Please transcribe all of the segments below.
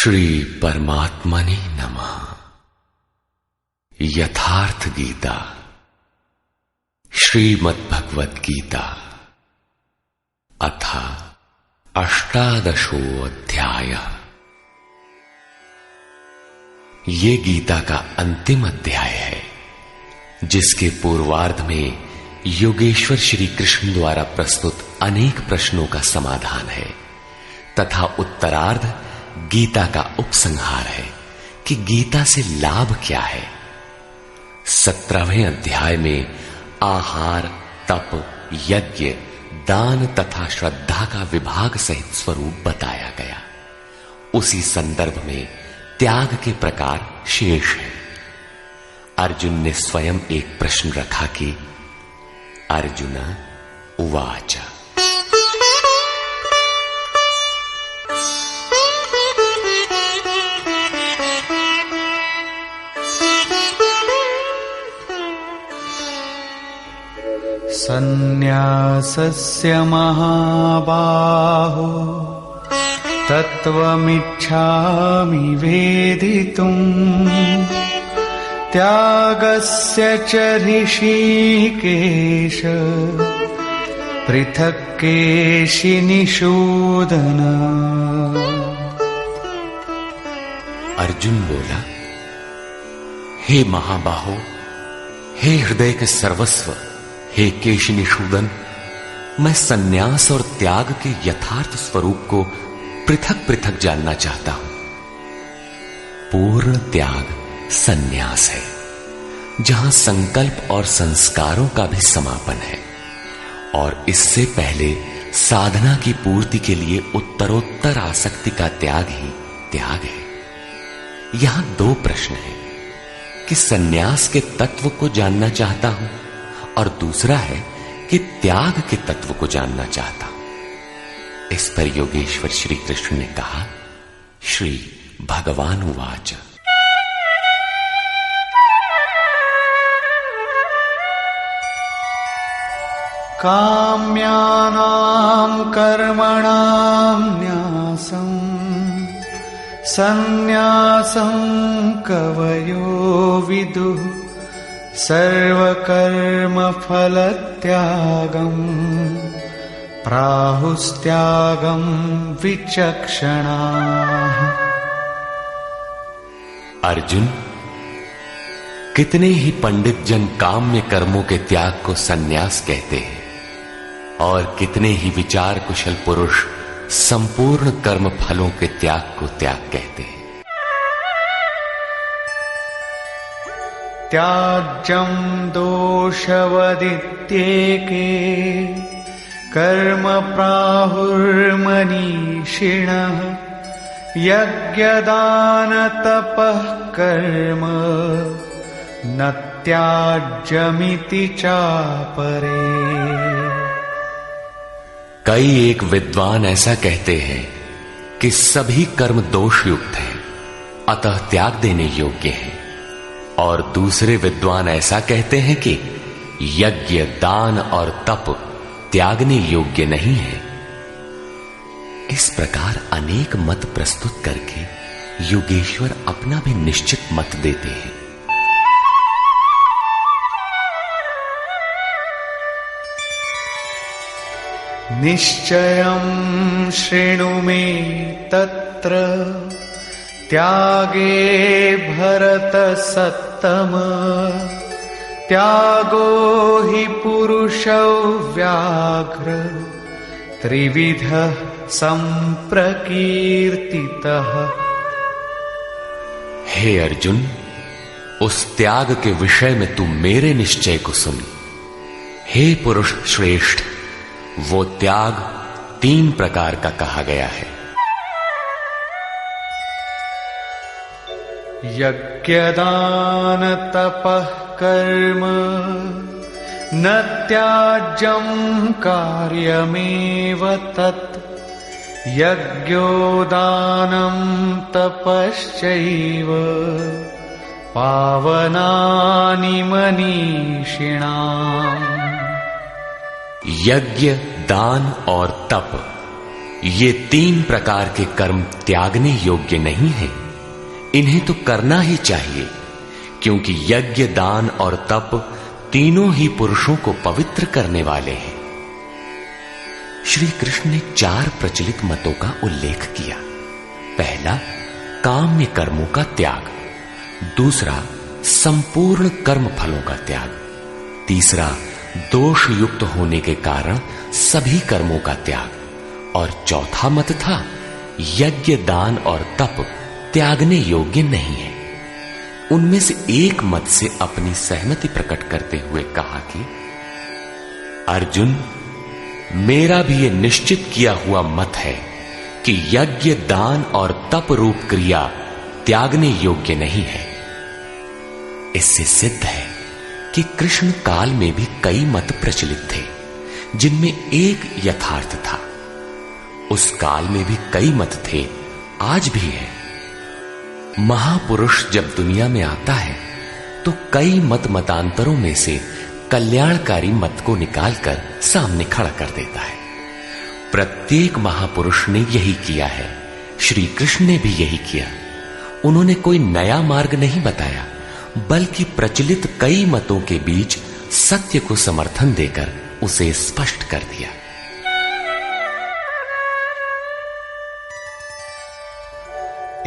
श्री परमात्मने नमः। यथार्थ गीता श्रीमद्भगवद गीता अथ अष्टादशो अध्याय। ये गीता का अंतिम अध्याय है, जिसके पूर्वार्ध में योगेश्वर श्री कृष्ण द्वारा प्रस्तुत अनेक प्रश्नों का समाधान है तथा उत्तरार्ध गीता का उपसंहार है कि गीता से लाभ क्या है। 17वें अध्याय में आहार, तप, यज्ञ, दान तथा श्रद्धा का विभाग सहित स्वरूप बताया गया। उसी संदर्भ में त्याग के प्रकार शेष है। अर्जुन ने स्वयं एक प्रश्न रखा कि अर्जुन उवाच सन्न्यासस्य महाबाहो तत्त्वमिच्छामि वेदितुम् त्यागस्य च ऋषिकेश पृथक् केशिनिषूदन। अर्जुन बोला, हे महाबाहो, हे हृदय के सर्वस्व, हे केशिनिषूदन, मैं सन्यास और त्याग के यथार्थ स्वरूप को पृथक पृथक जानना चाहता हूं। पूर्ण त्याग सन्यास है, जहां संकल्प और संस्कारों का भी समापन है, और इससे पहले साधना की पूर्ति के लिए उत्तरोत्तर आसक्ति का त्याग ही त्याग है। यहां दो प्रश्न हैं कि सन्यास के तत्व को जानना चाहता हूं और दूसरा है कि त्याग के तत्व को जानना चाहता हूं। इस पर योगेश्वर श्री कृष्ण ने कहा, श्री भगवान उवाच काम्यानां कर्मणां न्यासं सन्न्यासं कवयो विदुः सर्वकर्मफलत्यागं प्राहुस्त्यागं विचक्षणाः। अर्जुन, कितने ही पंडित जन काम्य कर्मों के त्याग को सन्यास कहते हैं और कितने ही विचार कुशल पुरुष संपूर्ण कर्म फलों के त्याग को त्याग कहते हैं। त्याज्यं दोषवदित्येके कर्म प्राहुर्मनीषिणः यज्ञदानतपः कर्म न त्याज्यमिति चापरे। कई एक विद्वान ऐसा कहते हैं कि सभी कर्म दोषयुक्त हैं, अतः त्याग देने योग्य हैं, और दूसरे विद्वान ऐसा कहते हैं कि यज्ञ, दान और तप त्यागने योग्य नहीं है। इस प्रकार अनेक मत प्रस्तुत करके योगेश्वर अपना भी निश्चित मत देते हैं। निश्चयं शृणु मे तत्र त्यागे भरतसत्तम त्यागो हि पुरुषो व्याघ्र त्रिविधः संप्रकीर्तितः। हे अर्जुन, उस त्याग के विषय में तू मेरे निश्चय को सुन। हे पुरुष श्रेष्ठ, वो त्याग 3 प्रकार का कहा गया है। यज्ञदान तपः कर्म न त्याज्यं कार्यमेव तत् यज्ञोदानं तपश्चैव पावनानि मनीषिणाम्। यज्ञ, दान और तप ये 3 प्रकार के कर्म त्यागने योग्य नहीं हैं। इन्हें तो करना ही चाहिए, क्योंकि यज्ञ, दान और तप तीनों ही पुरुषों को पवित्र करने वाले हैं। श्री कृष्ण ने 4 प्रचलित मतों का उल्लेख किया। पहला, काम्य कर्मों का त्याग। दूसरा, संपूर्ण कर्म फलों का त्याग। तीसरा, दोष युक्त होने के कारण सभी कर्मों का त्याग। और चौथा मत था, यज्ञ, दान और तप त्यागने योग्य नहीं है। उनमें से एक मत से अपनी सहमति प्रकट करते हुए कहा कि अर्जुन, मेरा भी यह निश्चित किया हुआ मत है कि यज्ञ, दान और तप रूप क्रिया त्यागने योग्य नहीं है। इससे सिद्ध है कि कृष्ण काल में भी कई मत प्रचलित थे, जिनमें एक यथार्थ था। उस काल में भी कई मत थे, आज भी है। महापुरुष जब दुनिया में आता है तो कई मतांतरों में से कल्याणकारी मत को निकालकर सामने खड़ा कर देता है। प्रत्येक महापुरुष ने यही किया है। श्री कृष्ण ने भी यही किया। उन्होंने कोई नया मार्ग नहीं बताया, बल्कि प्रचलित कई मतों के बीच सत्य को समर्थन देकर उसे स्पष्ट कर दिया।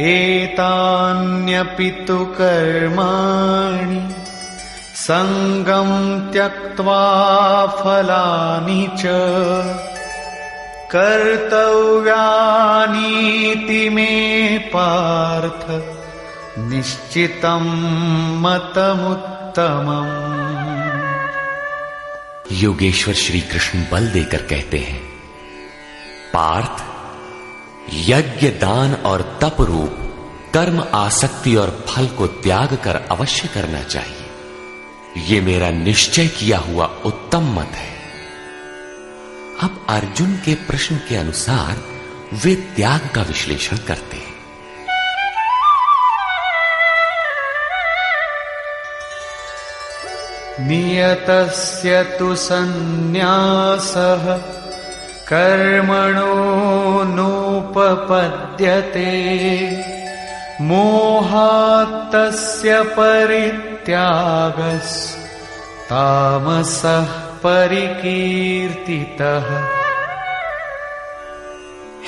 एतान्यपि तु कर्माणि संगं त्यक्त्वा फलानि च कर्तव्यानीति मे पार्थ निश्चितं मतमुत्तमम्। योगेश्वर श्री कृष्ण बल देकर कहते हैं, पार्थ, यज्ञ, दान और तप रूप कर्म आसक्ति और फल को त्याग कर अवश्य करना चाहिए। यह मेरा निश्चय किया हुआ उत्तम मत है। अब अर्जुन के प्रश्न के अनुसार वे त्याग का विश्लेषण करते हैं। नियतस्य तु सन्न्यासः कर्मणो नोपपद्यते मोहात्तस्य परित्यागस् तामसः परिकीर्तितः।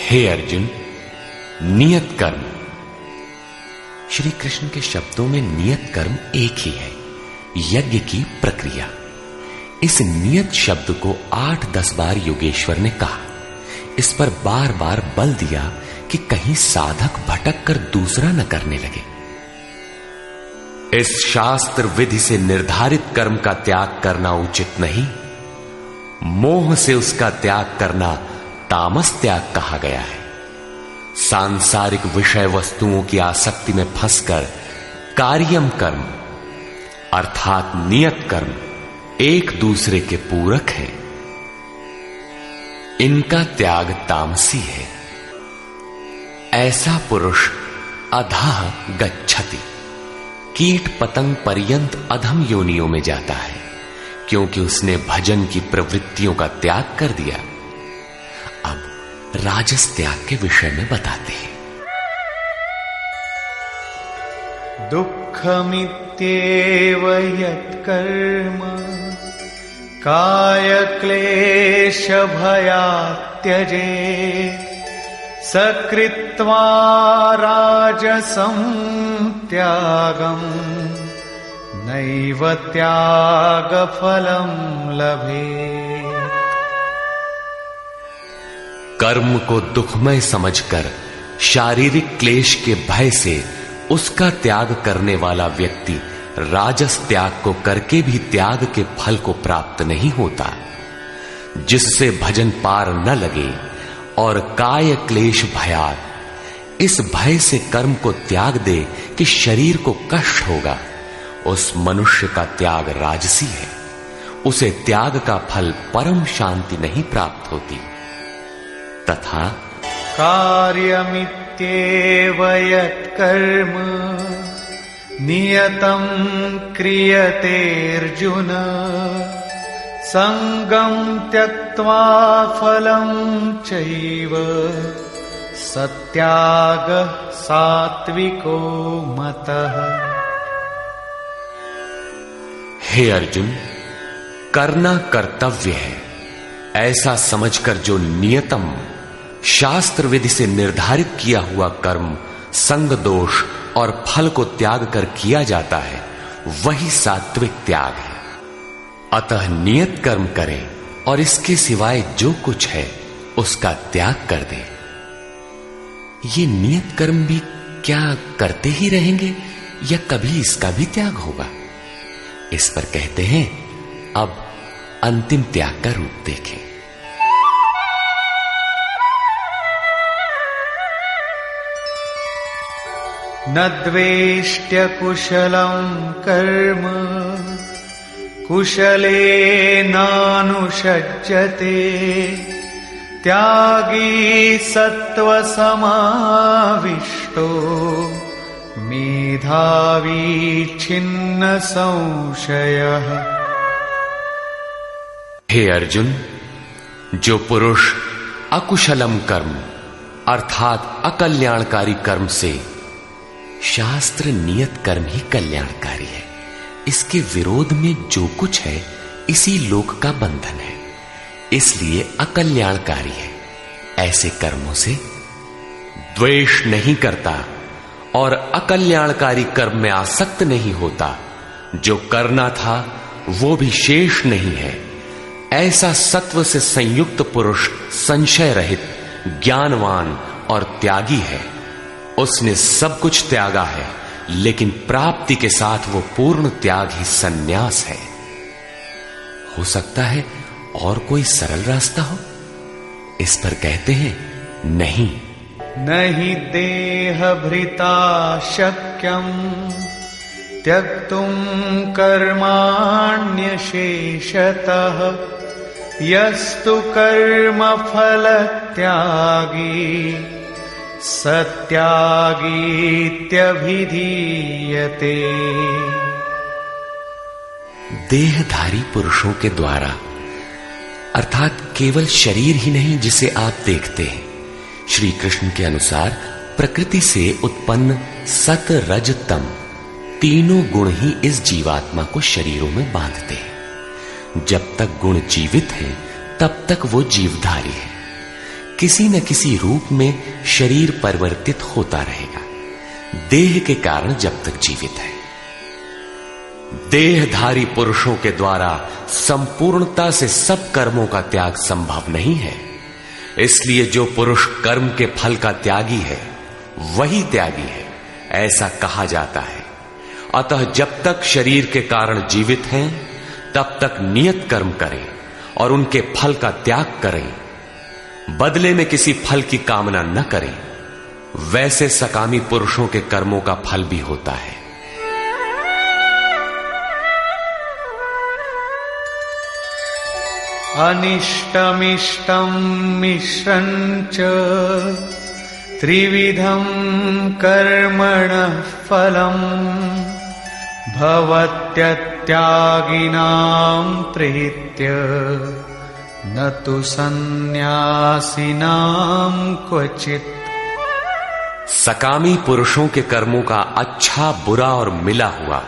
हे अर्जुन, नियत कर्म। श्री कृष्ण के शब्दों में नियत कर्म एक ही है, यज्ञ की प्रक्रिया। इस नियत शब्द को 8-10 बार योगेश्वर ने कहा। इस पर बार बार बल दिया कि कहीं साधक भटक कर दूसरा न करने लगे। इस शास्त्र विधि से निर्धारित कर्म का त्याग करना उचित नहीं। मोह से उसका त्याग करना तामस त्याग कहा गया है। सांसारिक विषय वस्तुओं की आसक्ति में फंसकर कार्यम कर्म अर्थात नियत कर्म एक दूसरे के पूरक है। इनका त्याग तामसी है। ऐसा पुरुष अधः गच्छति, कीट पतंग पर्यंत अधम योनियों में जाता है, क्योंकि उसने भजन की प्रवृत्तियों का त्याग कर दिया। अब राजस त्याग के विषय में बताते हैं। दुःखमित्येव यत्कर्म कायक्लेश भयात् त्यजेत् सकृत्वा राजसं त्यागम् नैव त्यागफलं लभेत्। कर्म को दुखमय समझकर शारीरिक क्लेश के भय से उसका त्याग करने वाला व्यक्ति राजस त्याग को करके भी त्याग के फल को प्राप्त नहीं होता। जिससे भजन पार न लगे और काय क्लेश भयात्, इस भय से कर्म को त्याग दे कि शरीर को कष्ट होगा, उस मनुष्य का त्याग राजसी है। उसे त्याग का फल परम शांति नहीं प्राप्त होती। तथा कार्यमित्येव यत्कर्म नियतं क्रियते अर्जुन संगम त्यक्त्वा फलं चैव सत्यागः सात्विको मतः। हे अर्जुन, करना कर्तव्य है ऐसा समझकर जो नियतम शास्त्र विधि से निर्धारित किया हुआ कर्म संग दोष और फल को त्याग कर किया जाता है, वही सात्विक त्याग है। अतः नियत कर्म करें और इसके सिवाय जो कुछ है उसका त्याग कर दें। ये नियत कर्म भी क्या करते ही रहेंगे या कभी इसका भी त्याग होगा? इस पर कहते हैं, अब अंतिम त्याग का रूप देखें। न द्वेष्ट्य कुशलं कर्म कुशलेनानुषज्यते त्यागी सत्त्वसमाविष्टो मेधावी छिन्न संशयः। हे अर्जुन, जो पुरुष अकुशलम कर्म अर्थात अकल्याणकारी कर्म से, शास्त्र नियत कर्म ही कल्याणकारी है, इसके विरोध में जो कुछ है इसी लोक का बंधन है, इसलिए अकल्याणकारी है, ऐसे कर्मों से द्वेष नहीं करता और अकल्याणकारी कर्म में आसक्त नहीं होता, जो करना था वो भी शेष नहीं है, ऐसा सत्व से संयुक्त पुरुष संशय रहित, ज्ञानवान और त्यागी है। उसने सब कुछ त्यागा है, लेकिन प्राप्ति के साथ वो पूर्ण त्याग ही सन्यास है। हो सकता है और कोई सरल रास्ता हो? इस पर कहते हैं, नहीं। नहि देहभृता शक्यं त्यक्तुं कर्माण्यशेषतः यस्तु कर्मफल त्यागी सत्यागीत्यभिधीयते। देहधारी पुरुषों के द्वारा अर्थात केवल शरीर ही नहीं जिसे आप देखते हैं, श्री कृष्ण के अनुसार प्रकृति से उत्पन्न सत रज तम तीनों गुण ही इस जीवात्मा को शरीरों में बांधते हैं। जब तक गुण जीवित हैं, तब तक वो जीवधारी है। किसी न किसी रूप में शरीर परिवर्तित होता रहेगा, देह के कारण जब तक जीवित है। देहधारी पुरुषों के द्वारा संपूर्णता से सब कर्मों का त्याग संभव नहीं है, इसलिए जो पुरुष कर्म के फल का त्यागी है वही त्यागी है, ऐसा कहा जाता है। अतः जब तक शरीर के कारण जीवित हैं, तब तक नियत कर्म करें और उनके फल का त्याग करें, बदले में किसी फल की कामना न करें। वैसे सकामी पुरुषों के कर्मों का फल भी होता है। अनिष्टमिष्टं मिश्रञ्च त्रिविधं कर्मणः फलम् भवत्यत्यागिनां प्रीत्य न तु सन्न्यासिनां क्वचित्। सकामी पुरुषों के कर्मों का अच्छा, बुरा और मिला हुआ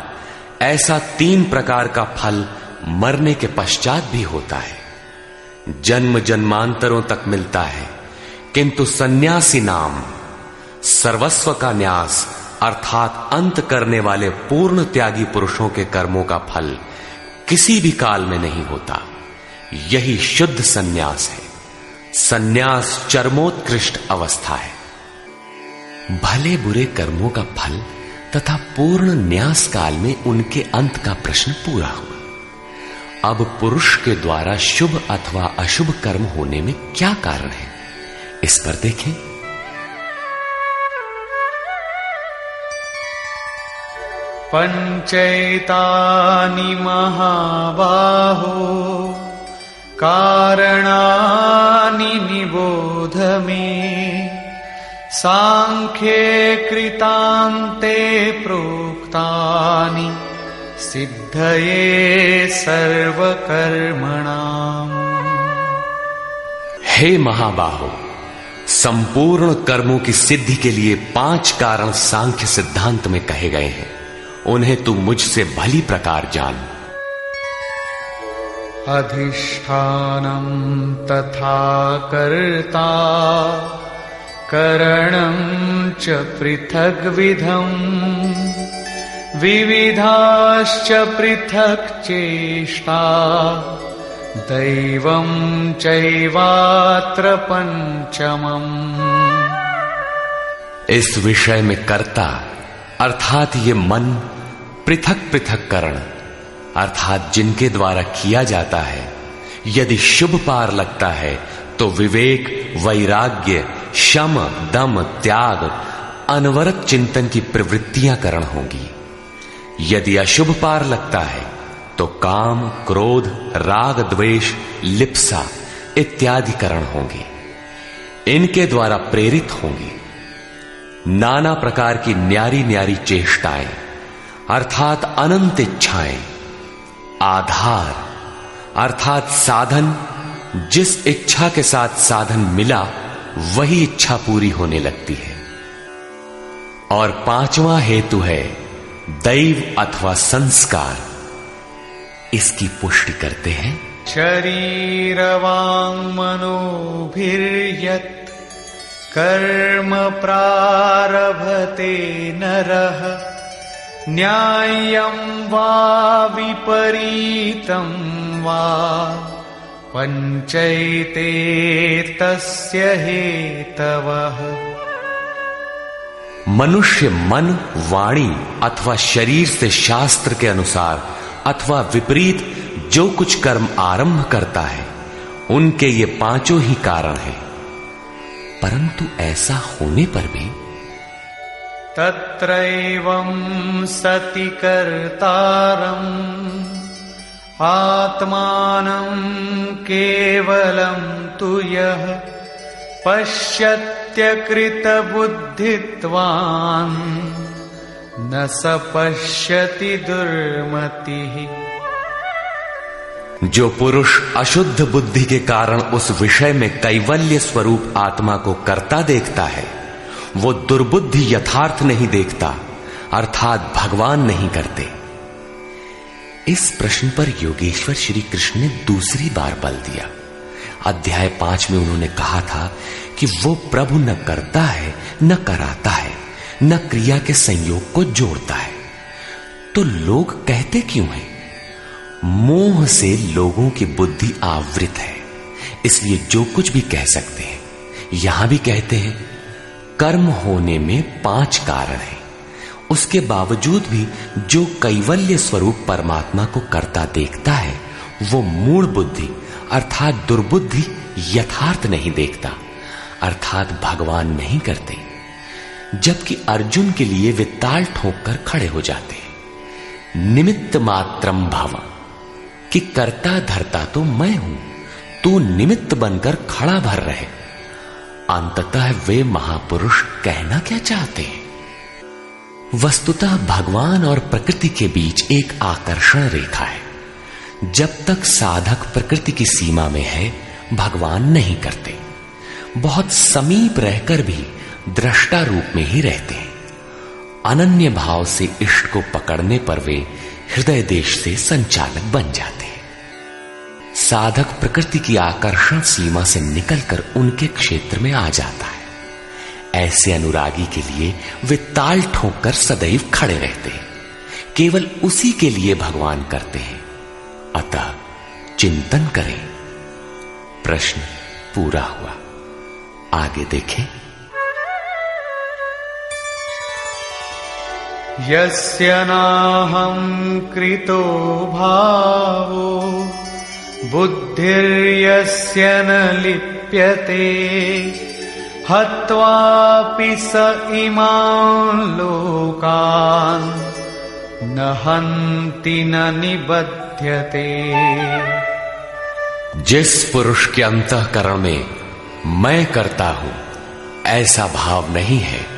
ऐसा 3 प्रकार का फल मरने के पश्चात भी होता है। जन्म जन्मांतरों तक मिलता है, किंतु सन्यासी नाम सर्वस्व का न्यास अर्थात अंत करने वाले पूर्ण त्यागी पुरुषों के कर्मों का फल किसी भी काल में नहीं होता। यही शुद्ध सन्यास है। सन्यास चरमोत्कृष्ट अवस्था है। भले बुरे कर्मों का फल तथा पूर्ण न्यास काल में उनके अंत का प्रश्न पूरा हुआ। अब पुरुष के द्वारा शुभ अथवा अशुभ कर्म होने में क्या कारण है, इस पर देखें। पंचैतानि महाबाहो कारणानि निबोध मे सांख्ये कृतान्ते प्रोक्तानि सिद्धये सर्वकर्मणाम्। हे महाबाहो, संपूर्ण कर्मों की सिद्धि के लिए 5 कारण सांख्य सिद्धांत में कहे गए हैं। उन्हें तू मुझसे भली प्रकार जान। अधिष्ठानं तथा कर्ता करणं च पृथग्विधम् विविधाश्च पृथक् चेष्टा दैवं चैवात्र पंचमम्। इस विषय में कर्ता अर्थात ये मन, पृथक पृथक करण अर्थात जिनके द्वारा किया जाता है, यदि शुभ पार लगता है तो विवेक, वैराग्य, शम, दम, त्याग, अनवरत चिंतन की प्रवृत्तियां करण होंगी। यदि अशुभ पार लगता है तो काम, क्रोध, राग, द्वेष, लिप्सा इत्यादि करण होंगे। इनके द्वारा प्रेरित होंगी नाना प्रकार की न्यारी न्यारी चेष्टाएं अर्थात अनंत इच्छाएं। आधार अर्थात साधन, जिस इच्छा के साथ साधन मिला वही इच्छा पूरी होने लगती है। और 5वां हेतु है दैव अथवा संस्कार। इसकी पुष्टि करते हैं। शरीरवाङ् मनोभिर्यत् कर्म प्रारभते नरः न्याय्यं वा विपरीतं वा पंचैते तस्य हेतवः। मनुष्य मन, वाणी अथवा शरीर से शास्त्र के अनुसार अथवा विपरीत जो कुछ कर्म आरंभ करता है, उनके ये 5 ही कारण हैं। परंतु ऐसा होने पर भी तत्रैवं सति कर्तारम् आत्मानं केवलं तु यः पश्यत्यकृतबुद्धित्वान् न स पश्यति दुर्मतिः। जो पुरुष अशुद्ध बुद्धि के कारण उस विषय में कैवल्य स्वरूप आत्मा को करता देखता है, वो दुर्बुद्धि यथार्थ नहीं देखता अर्थात भगवान नहीं करते। इस प्रश्न पर योगेश्वर श्री कृष्ण ने दूसरी बार बल दिया। अध्याय 5 में उन्होंने कहा था कि वो प्रभु न करता है, न कराता है, न क्रिया के संयोग को जोड़ता है। तो लोग कहते क्यों हैं? मोह से लोगों की बुद्धि आवृत है, इसलिए जो कुछ भी कह सकते हैं। यहां भी कहते हैं कर्म होने में 5 कारण हैं। उसके बावजूद भी जो कैवल्य स्वरूप परमात्मा को करता देखता है, वो मूढ़ बुद्धि अर्थात दुर्बुद्धि यथार्थ नहीं देखता अर्थात भगवान नहीं करते। जबकि अर्जुन के लिए वे ताल ठोक कर खड़े हो जाते हैं। निमित्त मात्रम भव, कि करता धरता तो मैं हूं, तू निमित्त बनकर खड़ा भर रहे। अंततः वे महापुरुष कहना क्या चाहते हैं? वस्तुतः भगवान और प्रकृति के बीच एक आकर्षण रेखा है। जब तक साधक प्रकृति की सीमा में है, भगवान नहीं करते। बहुत समीप रहकर भी दृष्टा रूप में ही रहते हैं। अनन्य भाव से इष्ट को पकड़ने पर वे हृदय देश से संचालक बन जाते हैं। साधक प्रकृति की आकर्षण सीमा से निकलकर उनके क्षेत्र में आ जाता है। ऐसे अनुरागी के लिए वे ताल ठोककर सदैव खड़े रहते हैं। केवल उसी के लिए भगवान करते हैं। अतः चिंतन करें। प्रश्न पूरा हुआ। आगे देखें। यस्य नाहं कृतो भावो बुद्धिर्यस्य न लिप्यते हत्वापि स इमान् लोकान् न हन्ति न निबध्यते। जिस पुरुष के अंतःकरण में मैं करता हूं ऐसा भाव नहीं है,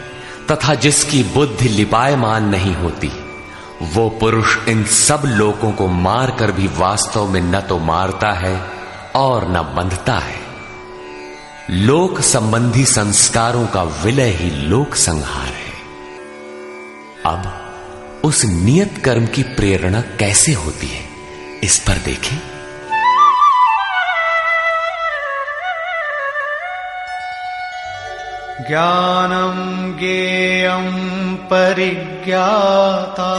तथा जिसकी बुद्धि लिपायमान नहीं होती, वो पुरुष इन सब लोकों को मारकर भी वास्तव में न तो मारता है और न बंधता है। लोक संबंधी संस्कारों का विलय ही लोक संहार है। अब उस नियत कर्म की प्रेरणा कैसे होती है, इस पर देखें। ज्ञानम ज्ञेयं परिज्ञाता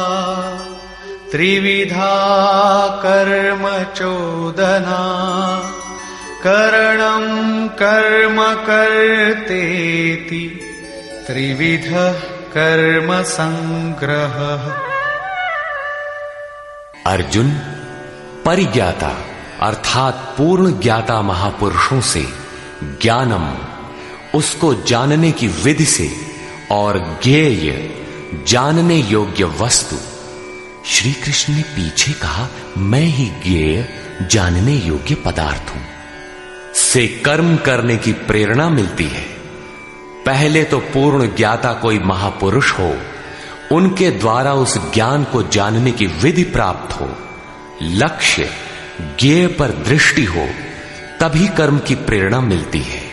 त्रिविधा कर्म चोदना करणं कर्म कर्तेति त्रिविधः कर्म संग्रहः। अर्जुन, परिज्ञाता अर्थात पूर्ण ज्ञाता महापुरुषों से ज्ञानम, उसको जानने की विधि से, और ज्ञेय जानने योग्य वस्तु। श्री कृष्ण ने पीछे कहा, मैं ही ज्ञेय जानने योग्य पदार्थ हूं, से कर्म करने की प्रेरणा मिलती है। पहले तो पूर्ण ज्ञाता कोई महापुरुष हो, उनके द्वारा उस ज्ञान को जानने की विधि प्राप्त हो, लक्ष्य ज्ञेय पर दृष्टि हो, तभी कर्म की प्रेरणा मिलती है।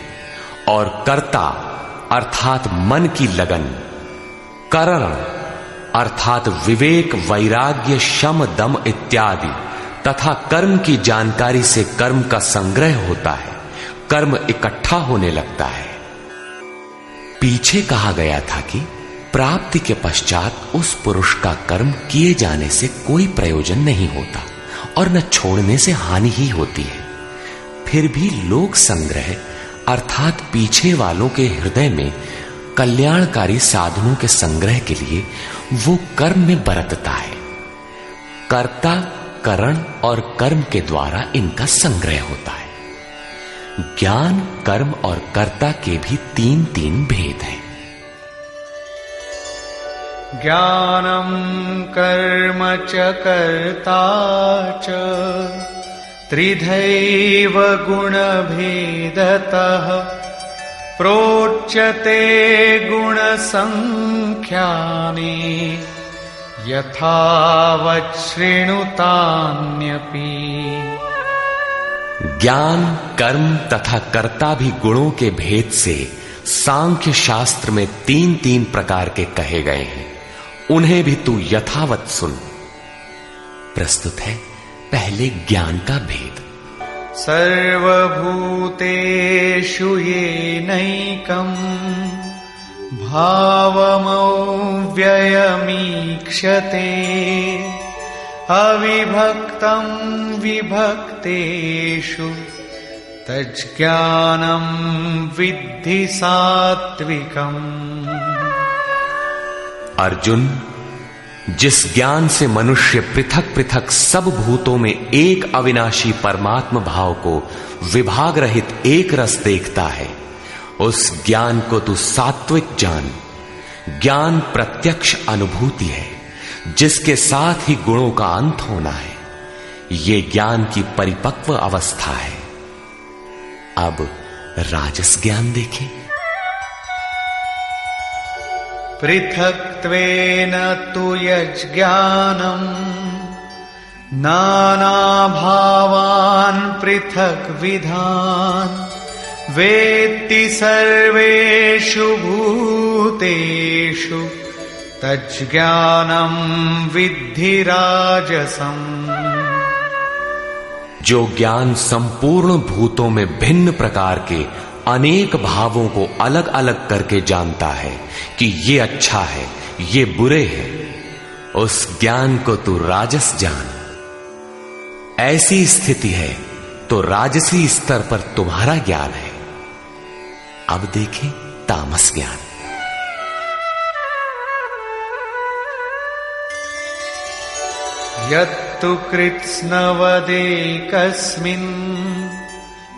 और कर्ता अर्थात मन की लगन, करण अर्थात विवेक, वैराग्य, शम, दम इत्यादि तथा कर्म की जानकारी से कर्म का संग्रह होता है, कर्म इकट्ठा होने लगता है। पीछे कहा गया था कि प्राप्ति के पश्चात उस पुरुष का कर्म किए जाने से कोई प्रयोजन नहीं होता और न छोड़ने से हानि ही होती है। फिर भी लोक संग्रह अर्थात पीछे वालों के हृदय में कल्याणकारी साधनों के संग्रह के लिए वो कर्म में बरतता है। कर्ता, करण और कर्म के द्वारा इनका संग्रह होता है। ज्ञान, कर्म और कर्ता के भी तीन तीन भेद हैं। ज्ञानम कर्म च कर्ता च त्रिधैव गुणभेदतः प्रोच्यते गुणसंख्यानि यथावत् शृणुतान्यपि। ज्ञान, कर्म तथा कर्ता भी गुणों के भेद से सांख्य शास्त्र में तीन तीन प्रकार के कहे गए हैं, उन्हें भी तू यथावत सुन। प्रस्तुत है पहले ज्ञान का भेद। सर्वभूतेषु येनैकं भावमव्ययमीक्षते अविभक्तं विभक्तेषु तज्ज्ञानं विद्धि सात्विकम्। अर्जुन, जिस ज्ञान से मनुष्य पृथक पृथक सब भूतों में एक अविनाशी परमात्म भाव को विभाग रहित एक रस देखता है, उस ज्ञान को तू सात्विक जान। ज्ञान प्रत्यक्ष अनुभूति है, जिसके साथ ही गुणों का अंत होना है। ये ज्ञान की परिपक्व अवस्था है। अब राजस ज्ञान देखें। पृथक्त्वेन तु यज्ज्ञानं नानाभावान् पृथग्विधान् वेत्ति सर्वेषु भूतेषु तज्ज्ञानं विद्धि राजसम्। जो ज्ञान संपूर्ण भूतों में भिन्न प्रकार के अनेक भावों को अलग अलग करके जानता है कि ये अच्छा है, ये बुरे हैं, उस ज्ञान को तू राजस जान। ऐसी स्थिति है तो राजसी स्तर पर तुम्हारा ज्ञान है। अब देखें तामस ज्ञान। यत्तु कृत्स्नवदेकस्मिन्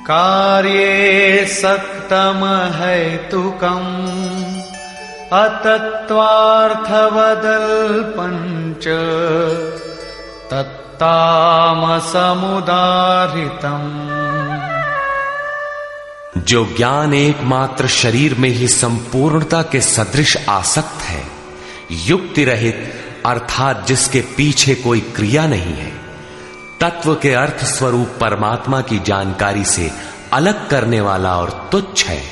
कार्ये सक्तमहैतुकम् अतत्त्वार्थवदल्पञ्च तत्तामसमुदाहृतम्। जो ज्ञान एकमात्र शरीर में ही संपूर्णता के सदृश आसक्त है, युक्ति रहित अर्थात जिसके पीछे कोई क्रिया नहीं है, तत्व के अर्थ स्वरूप परमात्मा की जानकारी से अलग करने वाला और तुच्छ है,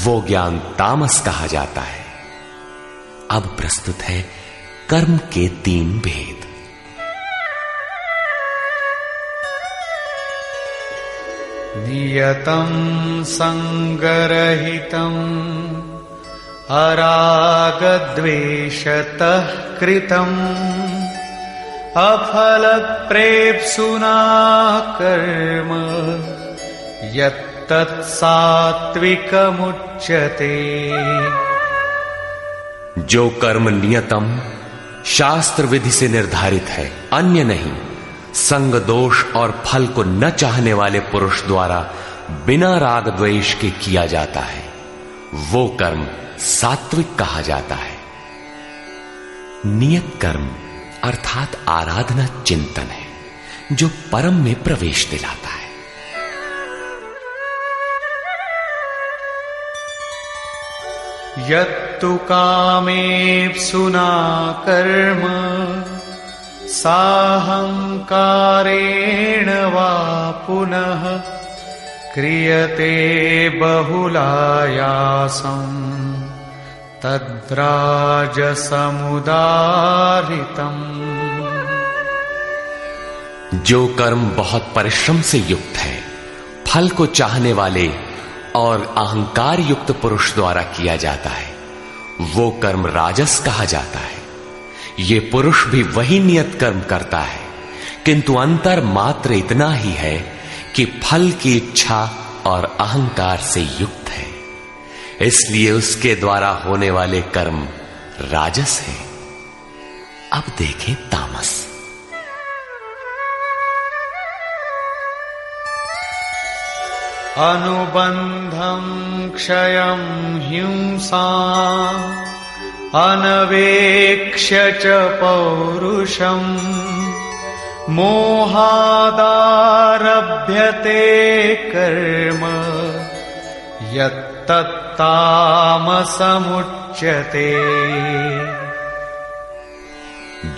वो ज्ञान तामस कहा जाता है। अब प्रस्तुत है कर्म के 3 भेद। नियतं संगरहितं अरागद्वेषतः कृतम् अफलप्रेप्सुना कर्म यत्तत्सात्विकमुच्यते। जो कर्म नियतम शास्त्र विधि से निर्धारित है, अन्य नहीं, संग दोष और फल को न चाहने वाले पुरुष द्वारा बिना राग द्वेष के किया जाता है, वो कर्म सात्विक कहा जाता है। नियत कर्म अर्थात आराधना चिंतन है, जो परम में प्रवेश दिलाता है। यत्तु कामेप्सुना कर्म साहंकारेण वा पुनः क्रियते बहुलायासं तद्राजसमुदारितम्। जो कर्म बहुत परिश्रम से युक्त है, फल को चाहने वाले और अहंकार युक्त पुरुष द्वारा किया जाता है, वो कर्म राजस कहा जाता है। ये पुरुष भी वही नियत कर्म करता है, किंतु अंतर मात्र इतना ही है कि फल की इच्छा और अहंकार से युक्त है, इसलिए उसके द्वारा होने वाले कर्म राजस है। अब देखें तामस। अनुबंधं क्षयं हिंसा अनवेक्ष्य च पौरुषम् मोहादारभ्यते कर्म यत्तत्तामसमुच्यते।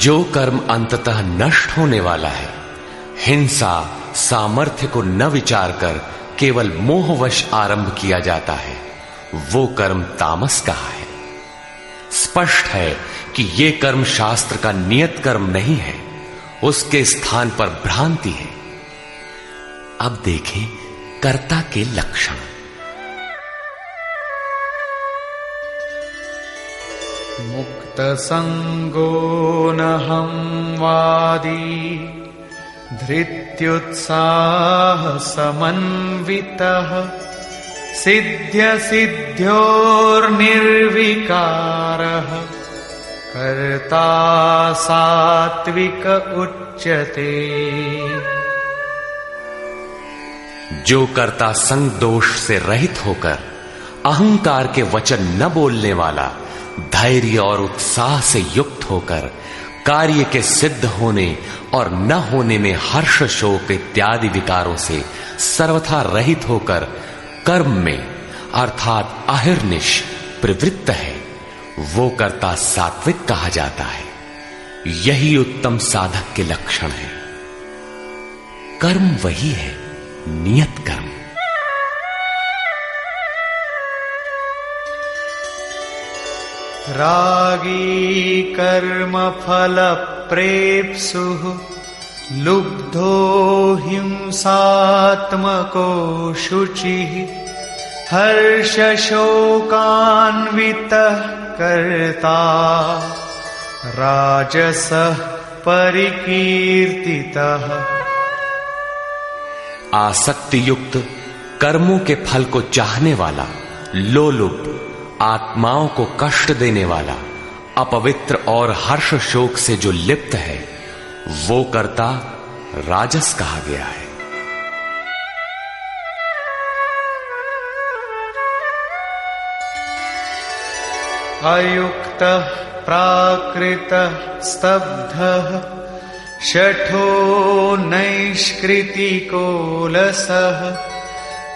जो कर्म अंततः नष्ट होने वाला है, हिंसा सामर्थ्य को न विचार कर केवल मोहवश आरंभ किया जाता है, वो कर्म तामस कहा है। स्पष्ट है कि ये कर्म शास्त्र का नियत कर्म नहीं है, उसके स्थान पर भ्रांति है। अब देखें कर्ता के लक्षण। मुक्त संगो नहं वादी धृत्युत्साह समन्वितः सिद्ध्य सिद्ध्योर्निर्विकारः कर्ता सात्विक उच्यते। जो कर्ता संग दोष से रहित होकर अहंकार के वचन न बोलने वाला, धैर्य और उत्साह से युक्त होकर कार्य के सिद्ध होने और न होने में हर्ष शोक इत्यादि विकारों से सर्वथा रहित होकर कर्म में अर्थात अहिर्निश प्रवृत्त है, वो कर्ता सात्विक कहा जाता है। यही उत्तम साधक के लक्षण है। कर्म वही है, नियत कर्म। रागी कर्म फल प्रेप्सुः लुब्धो हिंसात्मको शुचिः हर्ष शोकान्वितः कर्ता राजसः परिकीर्तितः। आसक्ति युक्त कर्मों के फल को चाहने वाला, लोलुप, आत्माओं को कष्ट देने वाला, अपवित्र और हर्ष शोक से जो लिप्त है, वो कर्ता राजस कहा गया है। अयुक्तः प्राकृतः स्तब्धः शठो नैष्कृतिको लसः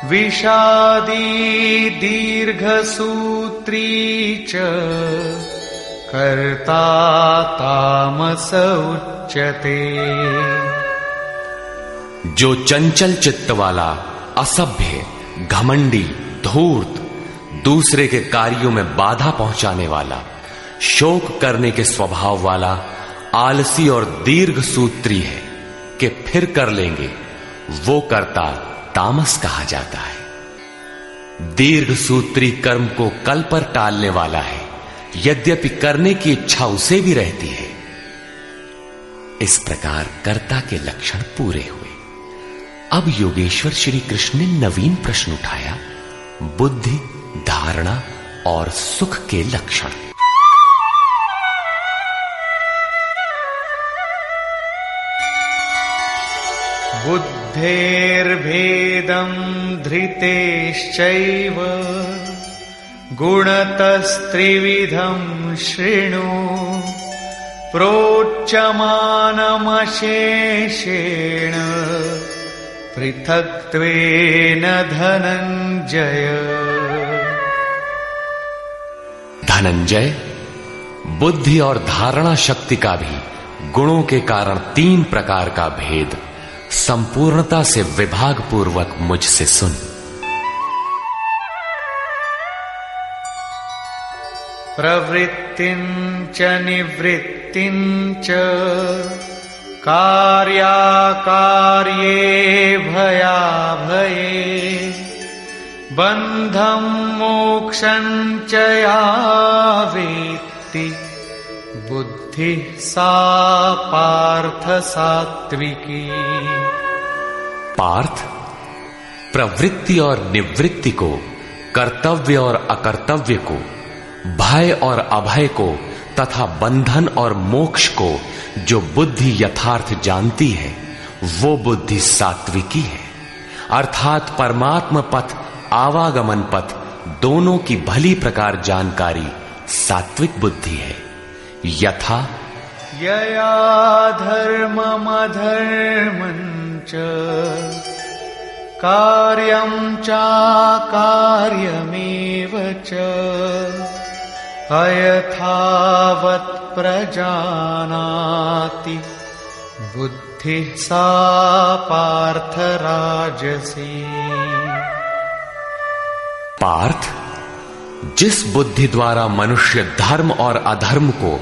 विषादी दीर्घसूत्री च कर्ता तामस उच्यते। जो चंचल चित्त वाला, असभ्य, घमंडी, धूर्त, दूसरे के कार्यों में बाधा पहुंचाने वाला, शोक करने के स्वभाव वाला, आलसी और दीर्घ सूत्री है कि फिर कर लेंगे, वो कर्ता तामस कहा जाता है। दीर्घ सूत्री कर्म को कल पर टालने वाला है, यद्यपि करने की इच्छा उसे भी रहती है। इस प्रकार कर्ता के लक्षण पूरे हुए। अब योगेश्वर श्री कृष्ण ने नवीन प्रश्न उठाया, बुद्धि, धारणा और सुख के लक्षण। बुद्धेर्भेदं धृतेश्चैव गुणतस्त्रिविधं शृणु प्रोच्यमानमशेषेण पृथक्त्वेन धनंजय। धनंजय, बुद्धि और धारणा शक्ति का भी गुणों के कारण 3 प्रकार का भेद संपूर्णता से विभाग पूर्वक मुझसे सुन। प्रवृत्तिं च निवृत्तिं च कार्याकार्ये भयाभये बंधं मोक्षं च या वेत्ति बुद्धि सा पार्थ सात्विकी। पार्थ, प्रवृत्ति और निवृत्ति को, कर्तव्य और अकर्तव्य को, भय और अभय को तथा बंधन और मोक्ष को जो बुद्धि यथार्थ जानती है, वो बुद्धि सात्विकी है। अर्थात परमात्म पथ, आवागमन पथ दोनों की भली प्रकार जानकारी सात्विक बुद्धि है। यथा यया धर्ममधर्मं च कार्यं चाकार्यमेव च अयथावत् प्रजानाति बुद्धि सा पार्थ राजसी। पार्थ, जिस बुद्धि द्वारा मनुष्य धर्म और अधर्म को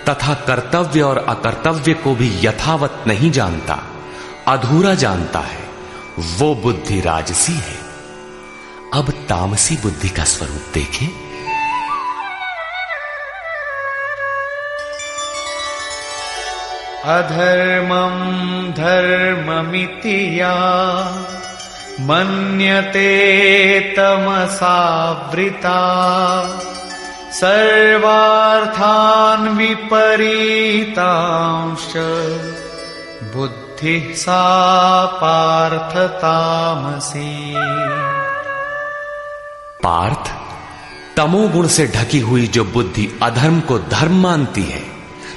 तथा कर्तव्य और अकर्तव्य को भी यथावत नहीं जानता, अधूरा जानता है, वो बुद्धि राजसी है। अब तामसी बुद्धि का स्वरूप देखें। अधर्मं धर्ममिति या मन्यते तमसावृता सर्वार्थान् विपरीतांश्च बुद्धिः सा पार्थ तामसी। पार्थ, तमोगुण से ढकी हुई जो बुद्धि अधर्म को धर्म मानती है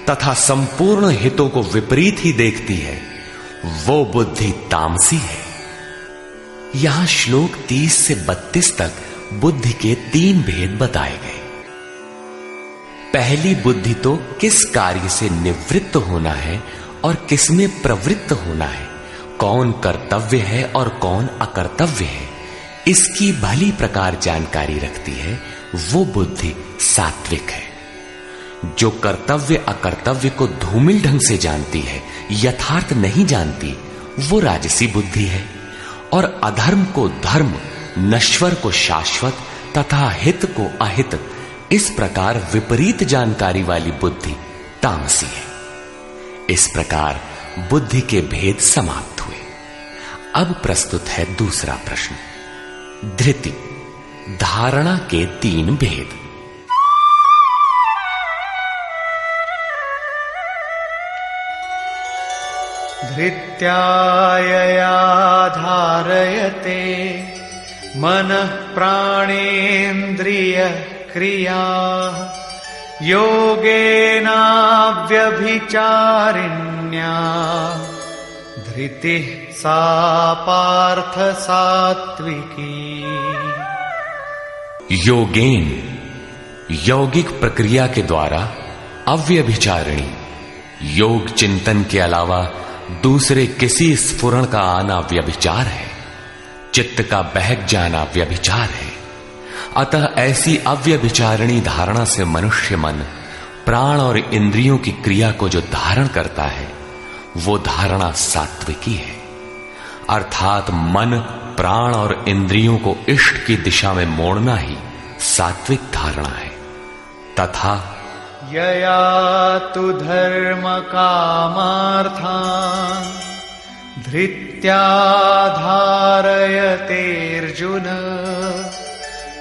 तथा संपूर्ण हितों को विपरीत ही देखती है, वो बुद्धि तामसी है। यहां श्लोक 30 से 32 तक बुद्धि के 3 भेद बताए गए। पहली बुद्धि तो किस कार्य से निवृत्त होना है और किस में प्रवृत्त होना है, कौन कर्तव्य है और कौन अकर्तव्य है, इसकी भली प्रकार जानकारी रखती है, वो बुद्धि सात्विक है। जो कर्तव्य अकर्तव्य को धूमिल ढंग से जानती है, यथार्थ नहीं जानती, वो राजसी बुद्धि है। और अधर्म को धर्म, नश्वर को शाश्वत तथा हित को अहित, इस प्रकार विपरीत जानकारी वाली बुद्धि तामसी है। इस प्रकार बुद्धि के भेद समाप्त हुए। अब प्रस्तुत है दूसरा प्रश्न, धृति, धारणा के 3 भेद। धृत्यायया धारयते मनः प्राणेन्द्रिय क्रिया योगेनाव्यभिचारिण्या धृतिः सा पार्थ सात्विकी। योगेन, यौगिक प्रक्रिया के द्वारा अव्यभिचारिणी, योग चिंतन के अलावा दूसरे किसी स्फुरण का आना व्यभिचार है। चित्त का बहक जाना व्यभिचार है। अतः ऐसी अव्यभिचारिणी धारणा से मनुष्य मन प्राण और इंद्रियों की क्रिया को जो धारण करता है वो धारणा सात्विकी है। अर्थात मन, प्राण और इंद्रियों को इष्ट की दिशा में मोड़ना ही सात्विक धारणा है। तथा यया तु धर्म कामार्थान् धृत्या धारयतेऽर्जुन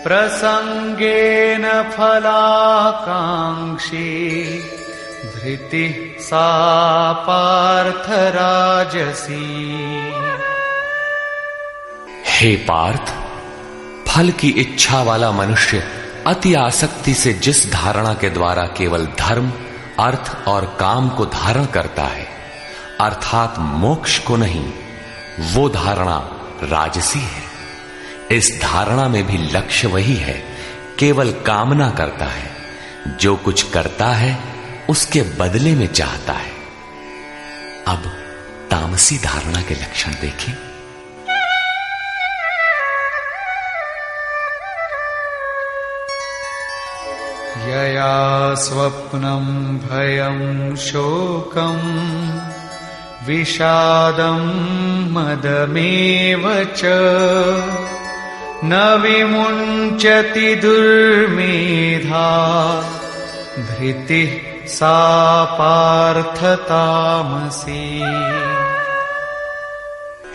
प्रसंगेन फलाकांक्षी धृतिः सा पार्थ राजसी। हे पार्थ, फल की इच्छा वाला मनुष्य अति आसक्ति से जिस धारणा के द्वारा केवल धर्म, अर्थ और काम को धारण करता है, अर्थात मोक्ष को नहीं, वो धारणा राजसी है। इस धारणा में भी लक्ष्य वही है, केवल कामना करता है, जो कुछ करता है उसके बदले में चाहता है। अब तामसी धारणा के लक्षण देखें। यया स्वप्नं भयं शोकं विषादं मदमेव च न विमुञ्चति दुर्मेधा धृतिः सा पार्थ तामसी।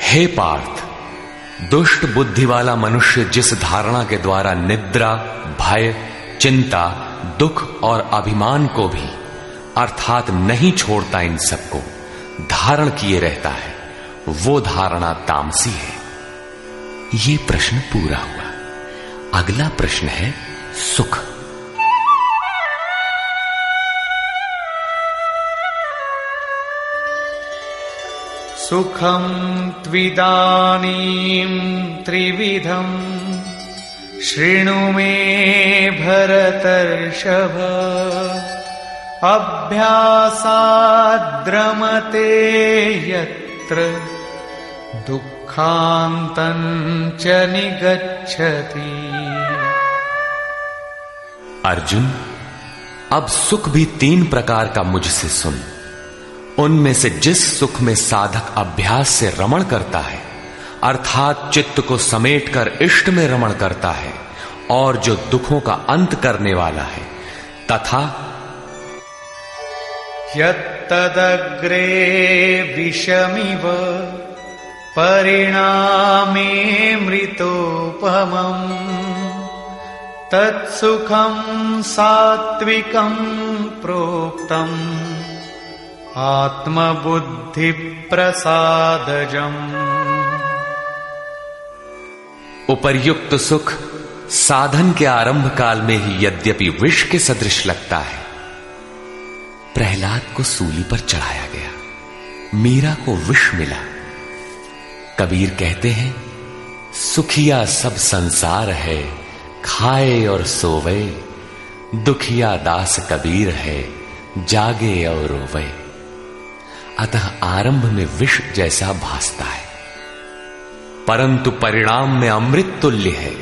हे पार्थ, दुष्ट बुद्धि वाला मनुष्य जिस धारणा के द्वारा निद्रा, भय, चिंता, दुख और अभिमान को भी अर्थात नहीं छोड़ता, इन सबको धारण किए रहता है, वो धारणा तामसी है। ये प्रश्न पूरा हुआ। अगला प्रश्न है सुख। सुखं त्विदानीं त्रिविधं शृणु मे भरतर्षभ अभ्यासाद्रमते यत्र दुःखान्तं च निगच्छति। अर्जुन, अब सुख भी 3 प्रकार का मुझसे सुन। उनमें से जिस सुख में साधक अभ्यास से रमण करता है, अर्थात चित्त को समेटकर इष्ट में रमण करता है, और जो दुखों का अंत करने वाला है, तथा यत्तदग्रे विषमिव परिणामे मृतोपमम् तत्सुखं सात्विकं प्रोक्तम् आत्मबुद्धि प्रसादजम्। उपर्युक्त सुख साधन के आरंभ काल में ही यद्यपि विष के सदृश लगता है, प्रहलाद को सूली पर चढ़ाया गया, मीरा को विष मिला। कबीर कहते हैं, सुखिया सब संसार है, खाए और सोवे, दुखिया दास कबीर है, जागे और रोवे। अतः आरंभ में विष जैसा भासता है, परंतु परिणाम में अमृत तुल्य है,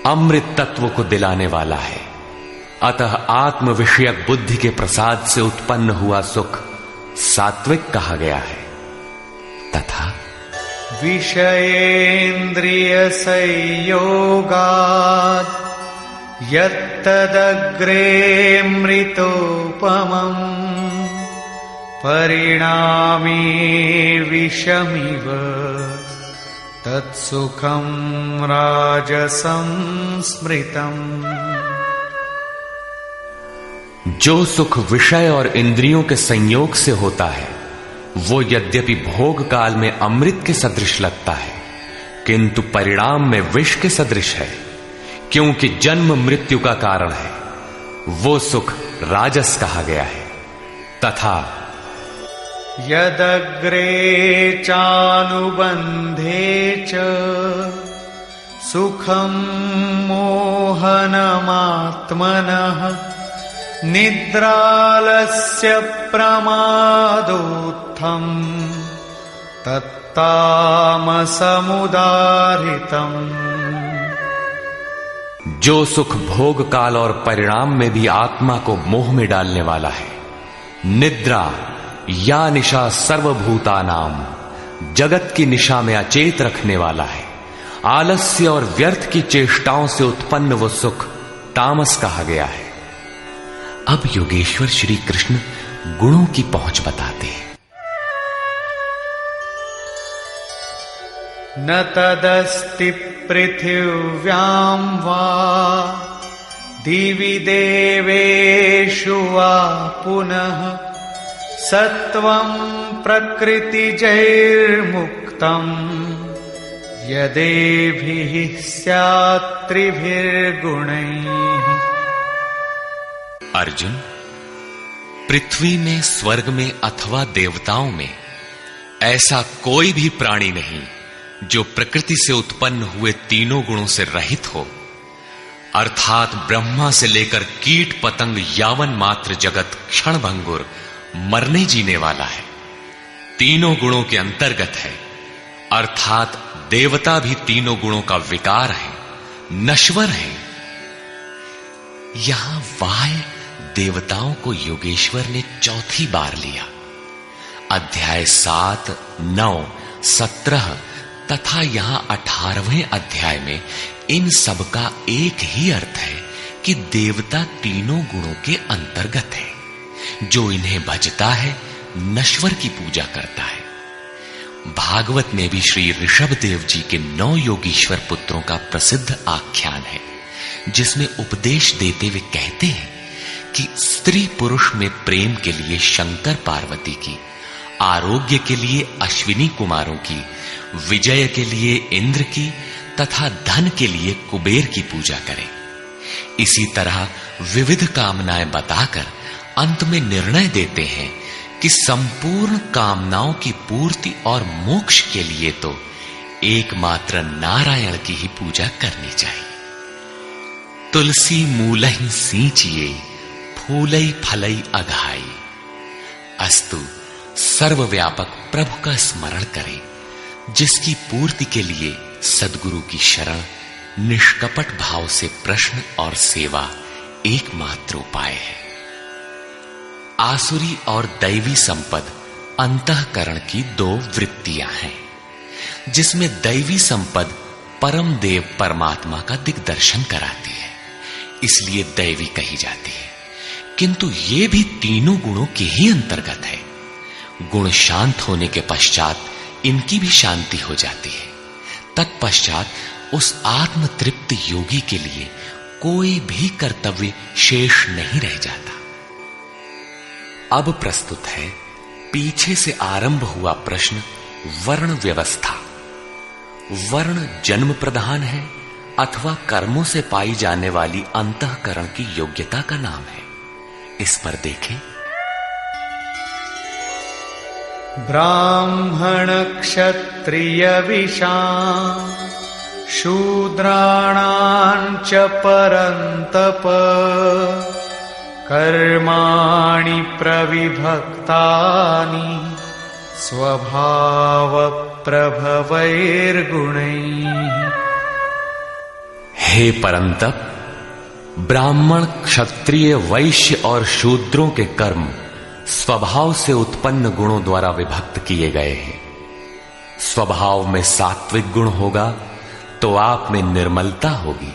अमृत तत्व को दिलाने वाला है। अतः आत्म विषयक बुद्धि के प्रसाद से उत्पन्न हुआ सुख सात्विक कहा गया है। तथा विषयेन्द्रिय संयोगात् यत्तदग्रे मृतोपमम् परिणामे विषमिव तत्सुखं राजसं स्मृतम्। जो सुख विषय और इंद्रियों के संयोग से होता है, वो यद्यपि भोग काल में अमृत के सदृश लगता है, किंतु परिणाम में विष के सदृश है, क्योंकि जन्म मृत्यु का कारण है। वो सुख राजस कहा गया है। तथा यदग्रे चानुबंधे च सुखं मोहनमात्मनः निद्रालस्य प्रमादोत्थम् तत्तामसमुदाहृतम्। जो सुख भोग काल और परिणाम में भी आत्मा को मोह में डालने वाला है, निद्रा या निशा सर्वभूतानाम, जगत की निशा में अचेत रखने वाला है। आलस्य और व्यर्थ की चेष्टाओं से उत्पन्न वो सुख तामस कहा गया है। अब योगेश्वर श्री कृष्ण गुणों की पहुंच बताते हैं। न तदस्ति पृथिव्यां वा दिवि देवेषु वा पुनः सत्वं प्रकृतिजैर्मुक्तम् यदेभिः स्यात् त्रिभिर्गुणैः। अर्जुन, पृथ्वी में, स्वर्ग में अथवा देवताओं में ऐसा कोई भी प्राणी नहीं जो प्रकृति से उत्पन्न हुए तीनों गुणों से रहित हो, अर्थात ब्रह्मा से लेकर कीट पतंग यावन मात्र जगत क्षण भंगुर मरने जीने वाला है, तीनों गुणों के अंतर्गत है। अर्थात देवता भी तीनों गुणों का विकार है, नश्वर है। यहां वाय देवताओं को योगेश्वर ने चौथी बार लिया। अध्याय 7, 9, 17 तथा यहां 18वें अध्याय में इन सब का एक ही अर्थ है कि देवता तीनों गुणों के अंतर्गत है। जो इन्हें भजता है, नश्वर की पूजा करता है। भागवत में भी श्री ऋषभदेव जी के 9 योगीश्वर पुत्रों का प्रसिद्ध आख्यान है, जिसमें उपदेश देते हुए कहते हैं कि स्त्री पुरुष में प्रेम के लिए शंकर पार्वती की, आरोग्य के लिए अश्विनी कुमारों की, विजय के लिए इंद्र की तथा धन के लिए कुबेर की पूजा करें। इसी तरह विविध कामनाएं बताकर अंत में निर्णय देते हैं कि संपूर्ण कामनाओं की पूर्ति और मोक्ष के लिए तो एकमात्र नारायण की ही पूजा करनी चाहिए। तुलसी मूलहि सींचिए, फूलई फलई अघाई। अस्तु, सर्वव्यापक प्रभु का स्मरण करें, जिसकी पूर्ति के लिए सद्गुरु की शरण, निष्कपट भाव से प्रश्न और सेवा एकमात्र उपाय है। आसुरी और दैवी संपद अंतःकरण की 2 वृत्तियां हैं, जिसमें दैवी संपद परम देव परमात्मा का दिग्दर्शन कराती है, इसलिए दैवी कही जाती है। किंतु ये भी तीनों गुणों के ही अंतर्गत है। गुण शांत होने के पश्चात इनकी भी शांति हो जाती है। तत्पश्चात उस आत्म तृप्त योगी के लिए कोई भी कर्तव्य शेष नहीं रह जाता। अब प्रस्तुत है पीछे से आरंभ हुआ प्रश्न, वर्ण व्यवस्था। वर्ण जन्म प्रधान है अथवा कर्मों से पाई जाने वाली अंतःकरण की योग्यता का नाम है। इस पर देखें। ब्राह्मण क्षत्रिय विशां शूद्राणां च परन्तप कर्माणि प्रविभक्तानि स्वभाव प्रभवैर्गुणैः। हे परंतप, ब्राह्मण, क्षत्रिय, वैश्य और शूद्रों के कर्म स्वभाव से उत्पन्न गुणों द्वारा विभक्त किए गए हैं। स्वभाव में सात्विक गुण होगा तो आप में निर्मलता होगी,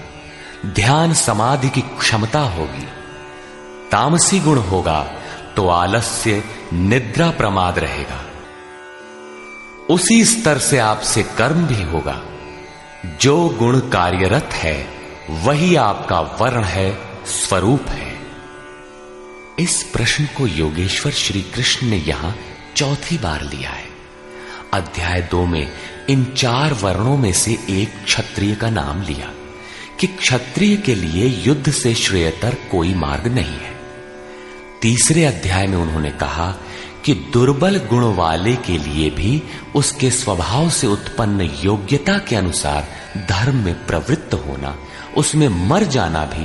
ध्यान समाधि की क्षमता होगी। तामसी गुण होगा तो आलस्य, निद्रा, प्रमाद रहेगा। उसी स्तर से आपसे कर्म भी होगा। जो गुण कार्यरत है वही आपका वर्ण है, स्वरूप है। इस प्रश्न को योगेश्वर श्री कृष्ण ने यहां चौथी बार लिया है। अध्याय 2 में इन 4 वर्णों में से एक क्षत्रिय का नाम लिया कि क्षत्रिय के लिए युद्ध से श्रेयतर कोई मार्ग नहीं है। तीसरे अध्याय में उन्होंने कहा कि दुर्बल गुण वाले के लिए भी उसके स्वभाव से उत्पन्न योग्यता के अनुसार धर्म में प्रवृत्त होना, उसमें मर जाना भी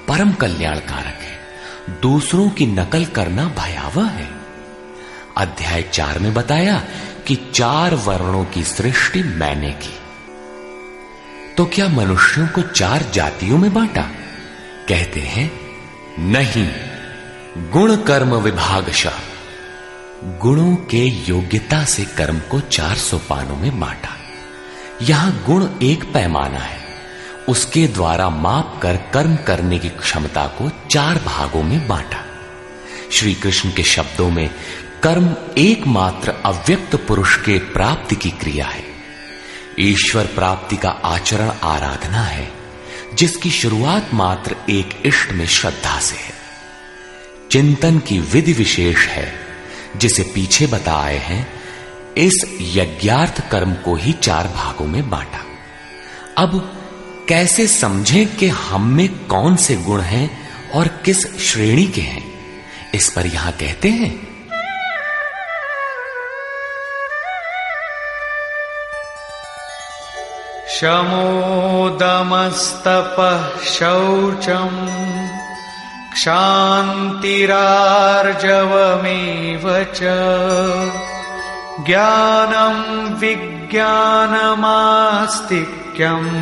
परम कल्याणकारक है। दूसरों की नकल करना भयावह है। अध्याय 4 में बताया कि 4 वर्णों की सृष्टि मैंने की। तो क्या मनुष्यों को 4 जातियों में बांटा? कहते हैं नहीं, गुण कर्म विभागशः, गुणों के योग्यता से कर्म को 4 सोपानों में बांटा। यहां गुण एक पैमाना है, उसके द्वारा माप कर कर्म करने की क्षमता को 4 भागों में बांटा। श्री कृष्ण के शब्दों में कर्म एकमात्र अव्यक्त पुरुष के प्राप्ति की क्रिया है। ईश्वर प्राप्ति का आचरण आराधना है, जिसकी शुरुआत मात्र एक इष्ट में श्रद्धा से है। चिंतन की विधि विशेष है, जिसे पीछे बताए हैं। इस यज्ञार्थ कर्म को ही 4 भागों में बांटा। अब कैसे समझें कि हम में कौन से गुण हैं और किस श्रेणी के हैं? इस पर यहां कहते हैं, शमोदमस्तपः शौचम् क्षान्तिरार्जवमेव च ज्ञानं विज्ञानमास्तिक्यम्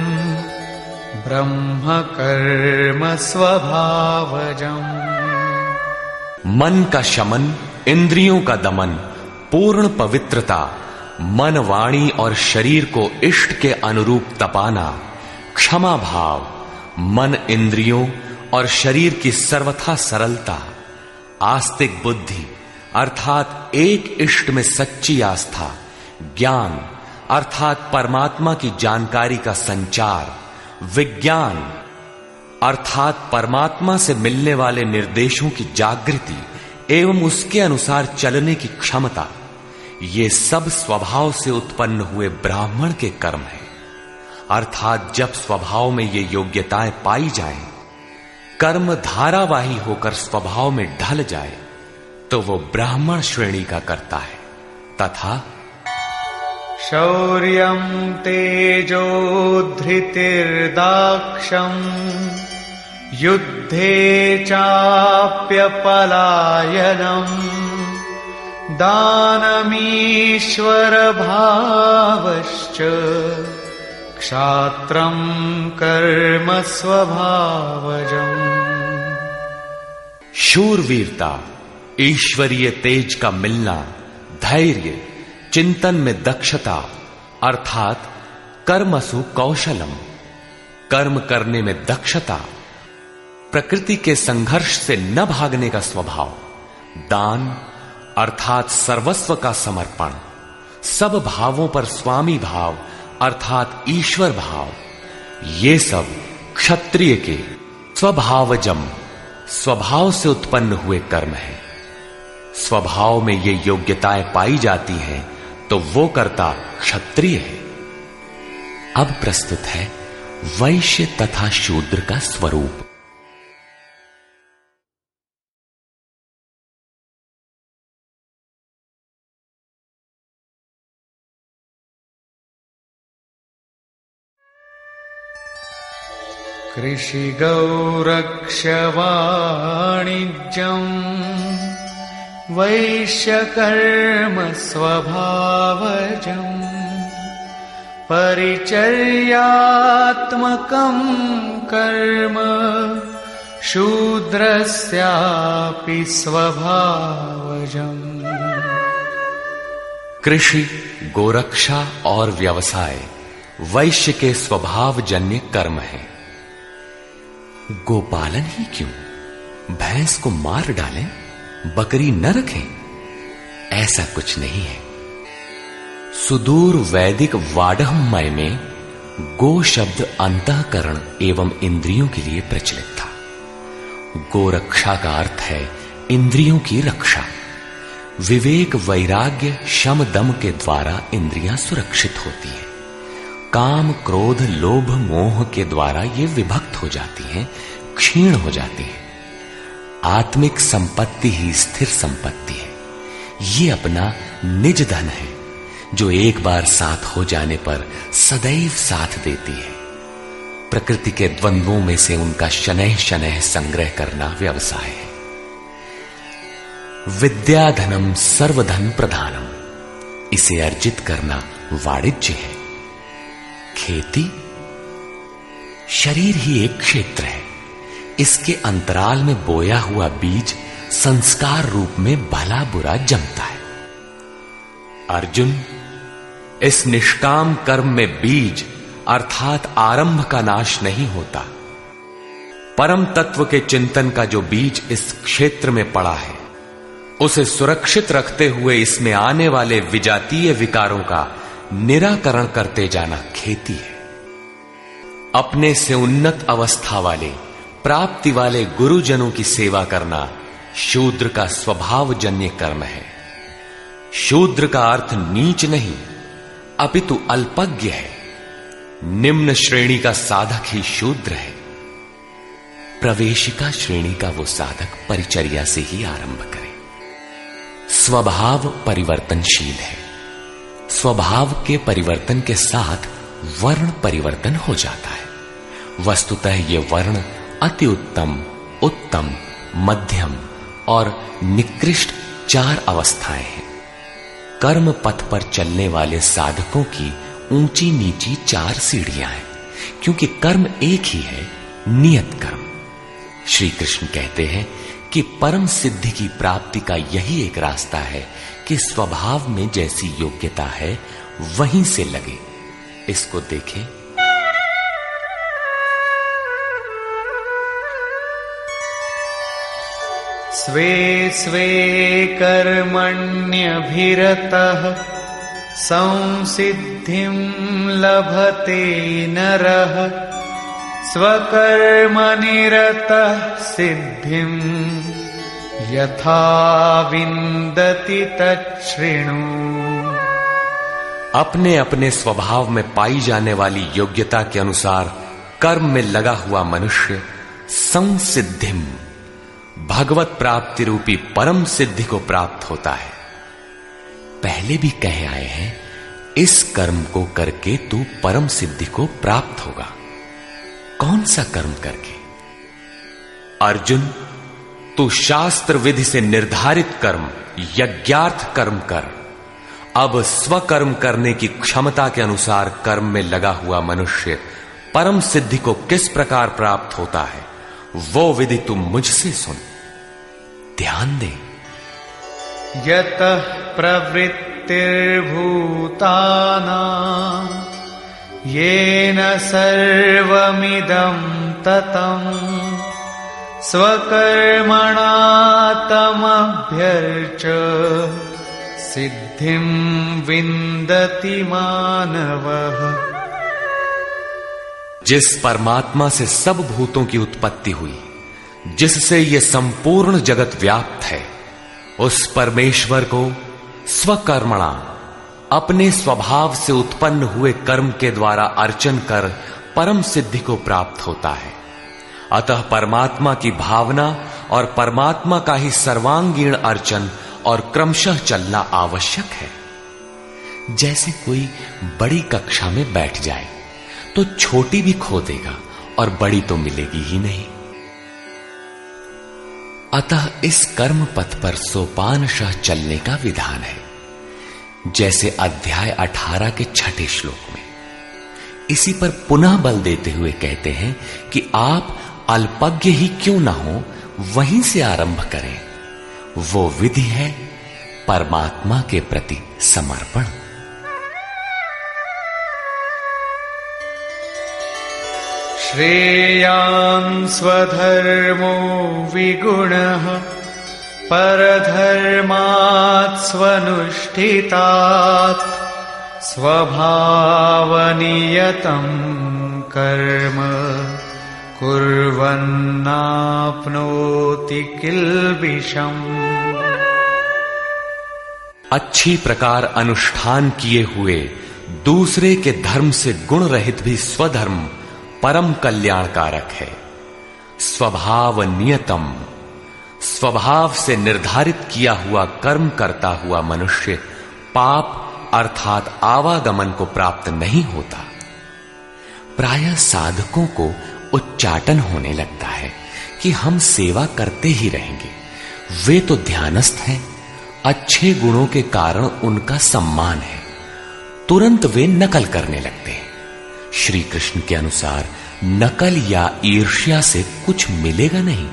ब्रह्म कर्म स्वभावजम्। मन का शमन, इंद्रियों का दमन, पूर्ण पवित्रता, मन, वाणी और शरीर को इष्ट के अनुरूप तपाना, क्षमा भाव, मन, इंद्रियों और शरीर की सर्वथा सरलता, आस्तिक बुद्धि अर्थात एक इष्ट में सच्ची आस्था, ज्ञान अर्थात परमात्मा की जानकारी का संचार, विज्ञान अर्थात परमात्मा से मिलने वाले निर्देशों की जागृति एवं उसके अनुसार चलने की क्षमता, ये सब स्वभाव से उत्पन्न हुए ब्राह्मण के कर्म हैं। अर्थात जब स्वभाव में ये योग्यताएं पाई जाएं, कर्म धारावाही होकर स्वभाव में ढल जाए, तो वो ब्राह्मण श्रेणी का करता है। तथा शौर्यं तेजो धृतिर्दाक्षम् युद्धे चाप्यपलायनम् दानमीश्वर भावश्च क्षात्रं कर्म स्वभावजम्। शूरवीरता, ईश्वरीय तेज का मिलना, धैर्य, चिंतन में दक्षता अर्थात कर्मसु कौशलम, कर्म करने में दक्षता, प्रकृति के संघर्ष से न भागने का स्वभाव, दान अर्थात सर्वस्व का समर्पण, सब भावों पर स्वामी भाव अर्थात ईश्वर भाव, ये सब क्षत्रिय के स्वभावजम, स्वभाव से उत्पन्न हुए कर्म है। स्वभाव में ये योग्यताएं पाई जाती हैं तो वो कर्ता क्षत्रिय है। अब प्रस्तुत है वैश्य तथा शूद्र का स्वरूप। कृषिगौरक्ष्यवाणिज्यम् वैश्यकर्म स्वभावजम् परिचर्यात्मकं कर्म शूद्रस्यापि स्वभावजम्। कृषि, गोरक्षा और व्यवसाय वैश्य के स्वभाव जन्य कर्म है। गोपालन ही क्यों, भैंस को मार डालें, बकरी न रखें, ऐसा कुछ नहीं है। सुदूर वैदिक वाडहमय में गो शब्द अंतःकरण एवं इंद्रियों के लिए प्रचलित था। गोरक्षा का अर्थ है इंद्रियों की रक्षा। विवेक, वैराग्य, शम, दम के द्वारा इंद्रियां सुरक्षित होती हैं। काम, क्रोध, लोभ, मोह के द्वारा ये विभक्त हो जाती हैं, क्षीण हो जाती हैं। आत्मिक संपत्ति ही स्थिर संपत्ति है। ये अपना निज धन है, जो एक बार साथ हो जाने पर सदैव साथ देती है। प्रकृति के द्वंद्वों में से उनका शनैः शनैः संग्रह करना व्यवसाय है। विद्याधनम सर्वधन प्रधानम, इसे अर्जित करना वाणिज्य है। खेती शरीर ही एक क्षेत्र है, इसके अंतराल में बोया हुआ बीज संस्कार रूप में भला बुरा जमता है। अर्जुन, इस निष्काम कर्म में बीज अर्थात आरंभ का नाश नहीं होता। परम तत्व के चिंतन का जो बीज इस क्षेत्र में पड़ा है, उसे सुरक्षित रखते हुए इसमें आने वाले विजातीय विकारों का निराकरण करते जाना खेती है। अपने से उन्नत अवस्था वाले, प्राप्ति वाले गुरुजनों की सेवा करना शूद्र का स्वभावजन्य कर्म है। शूद्र का अर्थ नीच नहीं, अपितु अल्पज्ञ है। निम्न श्रेणी का साधक ही शूद्र है। प्रवेशिका श्रेणी का वो साधक परिचर्या से ही आरंभ करे। स्वभाव परिवर्तनशील है। स्वभाव के परिवर्तन के साथ वर्ण परिवर्तन हो जाता है। वस्तुतः ये वर्ण अति उत्तम, उत्तम, मध्यम और निकृष्ट 4 अवस्थाएं हैं। कर्म पथ पर चलने वाले साधकों की ऊंची नीची 4 सीढ़ियां हैं, क्योंकि कर्म एक ही है, नियत कर्म। श्री कृष्ण कहते हैं कि परम सिद्धि की प्राप्ति का यही एक रास्ता है कि स्वभाव में जैसी योग्यता है वहीं से लगे। इसको देखें। स्वे स्वे कर्मण्यभिरतः संसिद्धिं लभते नरः स्वकर्मनिरतः सिद्धिं यथा विन्दति तच्छृणु। अपने अपने स्वभाव में पाई जाने वाली योग्यता के अनुसार कर्म में लगा हुआ मनुष्य संसिद्धिम, भगवत प्राप्ति रूपी परम सिद्धि को प्राप्त होता है। पहले भी कहे आए हैं, इस कर्म को करके तू परम सिद्धि को प्राप्त होगा। कौन सा कर्म करके? अर्जुन, तू शास्त्र विधि से निर्धारित कर्म, यज्ञार्थ कर्म कर। अब स्वकर्म करने की क्षमता के अनुसार कर्म में लगा हुआ मनुष्य परम सिद्धि को किस प्रकार प्राप्त होता है, वो विधि तुम मुझसे सुन। ध्यान दे। यतः प्रवृत्तिर्भूतानां येन सर्वमिदं ततं स्वकर्मणा तमभ्यर्च सिद्धिं विन्दति मानवः। जिस परमात्मा से सब भूतों की उत्पत्ति हुई, जिससे ये संपूर्ण जगत व्याप्त है, उस परमेश्वर को स्वकर्मणा, अपने स्वभाव से उत्पन्न हुए कर्म के द्वारा अर्चन कर परम सिद्धि को प्राप्त होता है। अतः परमात्मा की भावना और परमात्मा का ही सर्वांगीण अर्चन और क्रमशः चलना आवश्यक है। जैसे कोई बड़ी कक्षा में बैठ जाए तो छोटी भी खो देगा और बड़ी तो मिलेगी ही नहीं। अतः इस कर्म पथ पर सोपानशः चलने का विधान है, जैसे अध्याय 18 के 6 श्लोक में। इसी पर पुनः बल देते हुए कहते हैं कि आप अल्पज्ञ ही क्यों ना हो, वहीं से आरंभ करें। वो विधि है परमात्मा के प्रति समर्पण। श्रेयान् स्वधर्मो विगुणः परधर्मात् स्वनुष्ठितात् स्वभावनियतं कर्म कुर्वन्नाप्नोति किल्बिषम्। अच्छी प्रकार अनुष्ठान किए हुए दूसरे के धर्म से गुण रहित भी स्वधर्म परम कल्याणकारक है। स्वभाव नियतम, स्वभाव से निर्धारित किया हुआ कर्म करता हुआ मनुष्य पाप अर्थात आवागमन को प्राप्त नहीं होता। प्रायः साधकों को उच्चाटन होने लगता है कि हम सेवा करते ही रहेंगे, वे तो ध्यानस्थ हैं, अच्छे गुणों के कारण उनका सम्मान है, तुरंत वे नकल करने लगते हैं। श्री कृष्ण के अनुसार नकल या ईर्ष्या से कुछ मिलेगा नहीं।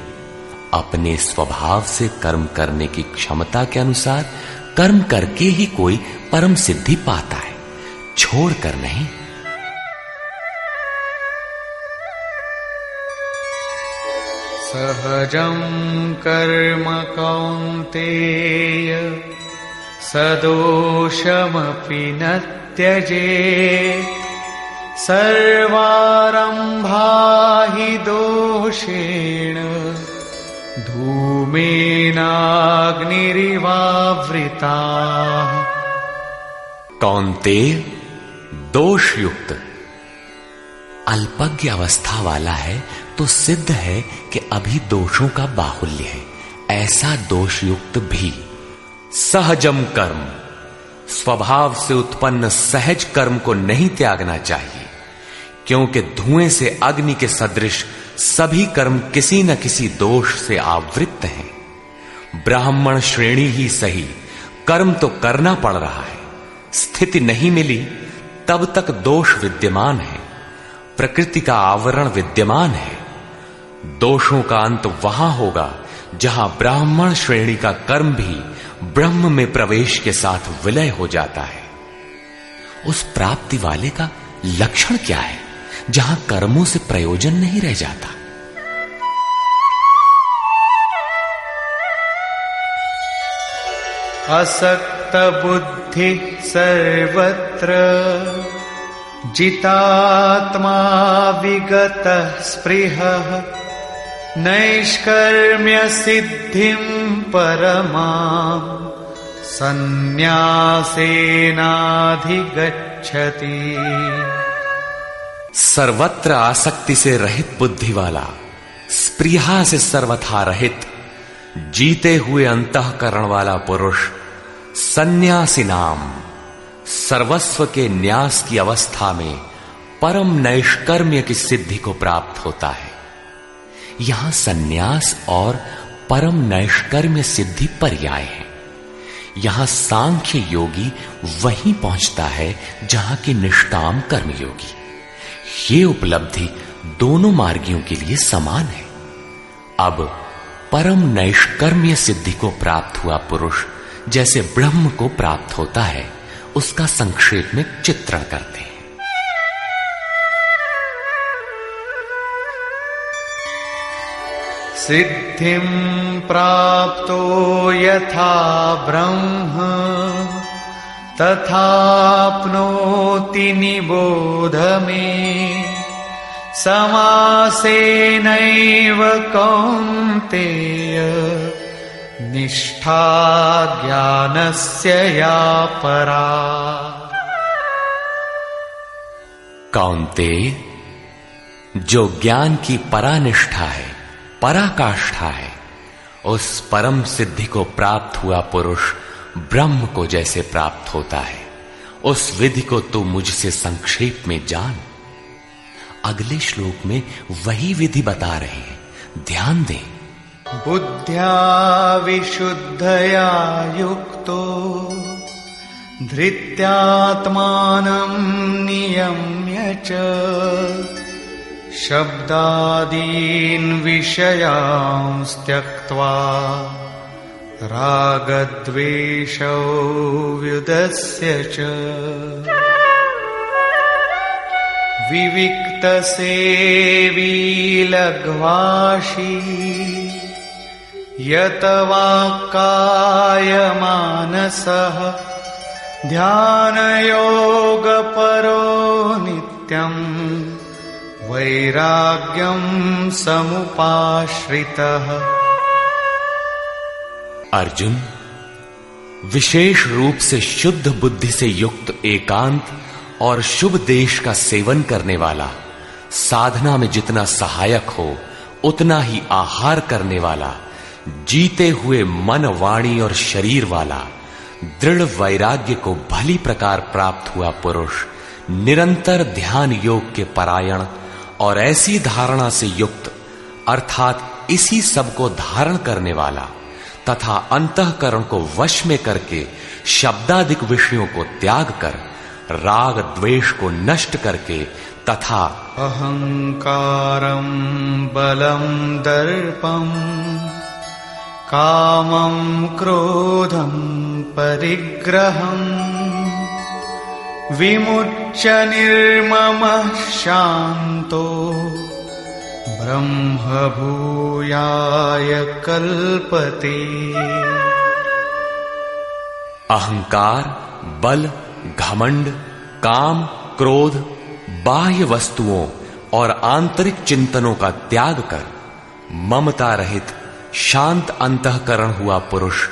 अपने स्वभाव से कर्म करने की क्षमता के अनुसार कर्म करके ही कोई परम सिद्धि पाता है, छोड़कर नहीं। सहजं कर्म कौन्तेय सदोषमपि न त्यजेत् सर्वारम्भा हि दोषेण धूमेनाग्निरिवावृताः। कौन्तेय, दोष युक्त अल्पज्ञ अवस्था वाला है तो सिद्ध है कि अभी दोषों का बाहुल्य है। ऐसा दोष युक्त भी सहजम कर्म, स्वभाव से उत्पन्न सहज कर्म को नहीं त्यागना चाहिए, क्योंकि धुएं से अग्नि के सदृश सभी कर्म किसी न किसी दोष से आवृत्त हैं। ब्राह्मण श्रेणी ही सही, कर्म तो करना पड़ रहा है। स्थिति नहीं मिली तब तक दोष विद्यमान है, प्रकृति का आवरण विद्यमान है। दोषों का अंत वहां होगा जहां ब्राह्मण श्रेणी का कर्म भी ब्रह्म में प्रवेश के साथ विलय हो जाता है। उस प्राप्ति वाले का लक्षण क्या है जहां कर्मों से प्रयोजन नहीं रह जाता? असक्त बुद्धि सर्वत्र जितात्मा विगत स्पृहः नैष्कर्म्य सिद्धिं परमां संन्यासेनाधिगच्छति। सर्वत्र आसक्ति से रहित बुद्धि वाला, स्पृहा से सर्वथा रहित, जीते हुए अंतःकरण वाला पुरुष सन्यासी नाम सर्वस्व के न्यास की अवस्था में परम नैष्कर्म्य की सिद्धि को प्राप्त होता है। यहां सन्यास और परम नैष्कर्म्य सिद्धि पर्याय है। यहां सांख्य योगी वहीं पहुंचता है जहां की निष्काम कर्मयोगी। ये उपलब्धि दोनों मार्गियों के लिए समान है। अब परम नैष्कर्म्य सिद्धि को प्राप्त हुआ पुरुष जैसे ब्रह्म को प्राप्त होता है, उसका संक्षेप में चित्रण करते हैं। सिद्धिं प्राप्तो यथा ब्रह्म तथाप्नोति निबोध मे समासेनैव कौन्तेय निष्ठा ज्ञानस्य या परा। कौन्तेय, जो ज्ञान की परानिष्ठा है, पराकाष्ठा है, उस परम सिद्धि को प्राप्त हुआ पुरुष ब्रह्म को जैसे प्राप्त होता है, उस विधि को तू मुझसे संक्षेप में जान। अगले श्लोक में वही विधि बता रहे हैं, ध्यान दें। बुद्ध्या विशुद्धया युक्तो धृत्यात्मानं नियम्य च शब्दादीन् विषयांस् त्यक्त्वा रागद्वेषौ व्युदस्य च विविक्तसेवी लघ्वाशी यतवाक्कायमानसः ध्यानयोगपरो नित्यम् वैराग्यं समुपाश्रितः। अर्जुन, विशेष रूप से शुद्ध बुद्धि से युक्त एकांत और शुभ देश का सेवन करने वाला, साधना में जितना सहायक हो उतना ही आहार करने वाला, जीते हुए मन, वाणी और शरीर वाला, दृढ़ वैराग्य को भली प्रकार प्राप्त हुआ पुरुष, निरंतर ध्यान योग के परायण और ऐसी धारणा से युक्त, अर्थात इसी सब को धारण करने वाला, तथा अंतःकरण को वश में करके शब्दादिक विषयों को त्याग कर राग द्वेष को नष्ट करके तथा अहंकारं बलं दर्पं कामं क्रोधं परिग्रहं विमुच्य निर्ममः शान्तो ब्रह्मभूयाय कल्पते। अहंकार, बल, घमंड, काम, क्रोध, बाह्य वस्तुओं और आंतरिक चिंतनों का त्याग कर ममता रहित शांत अंतःकरण हुआ पुरुष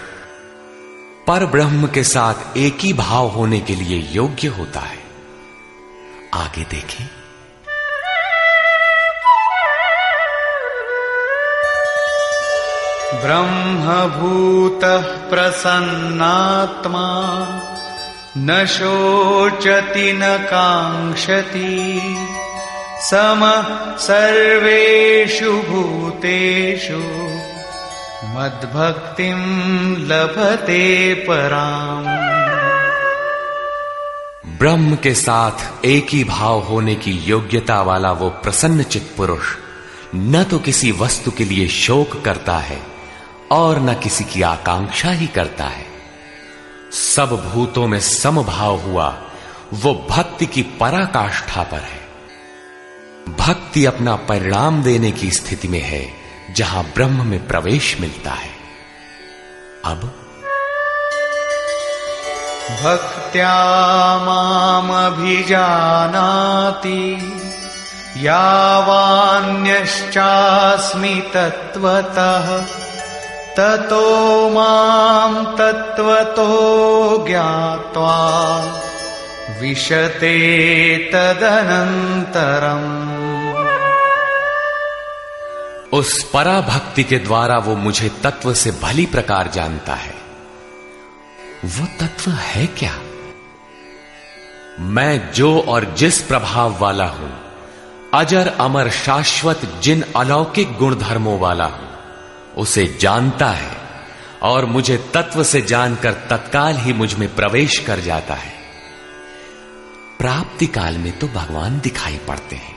पर ब्रह्म के साथ एक ही भाव होने के लिए योग्य होता है। आगे देखें। ब्रह्मभूतः प्रसन्नात्मा न शोचति न काङ्क्षति समः सर्वेषु भूतेषु मद्भक्तिं लभते पराम्। ब्रह्म के साथ एक ही भाव होने की योग्यता वाला वो प्रसन्न चित्त पुरुष न तो किसी वस्तु के लिए शोक करता है और न किसी की आकांक्षा ही करता है। सब भूतों में समभाव हुआ वो भक्ति की पराकाष्ठा पर है। भक्ति अपना परिणाम देने की स्थिति में है जहां ब्रह्म में प्रवेश मिलता है। अब भक्त्या मामभिजानाति यावान्यश्चास्मि तत्त्वतः ततो मां तत्त्वतो ज्ञात्वा विशते तदनन्तरम्। उस पराभक्ति के द्वारा वो मुझे तत्व से भली प्रकार जानता है। वो तत्व है क्या? मैं जो और जिस प्रभाव वाला हूं, अजर अमर शाश्वत जिन अलौकिक गुणधर्मों वाला हूं, उसे जानता है और मुझे तत्व से जानकर तत्काल ही मुझ में प्रवेश कर जाता है। प्राप्ति काल में तो भगवान दिखाई पड़ते हैं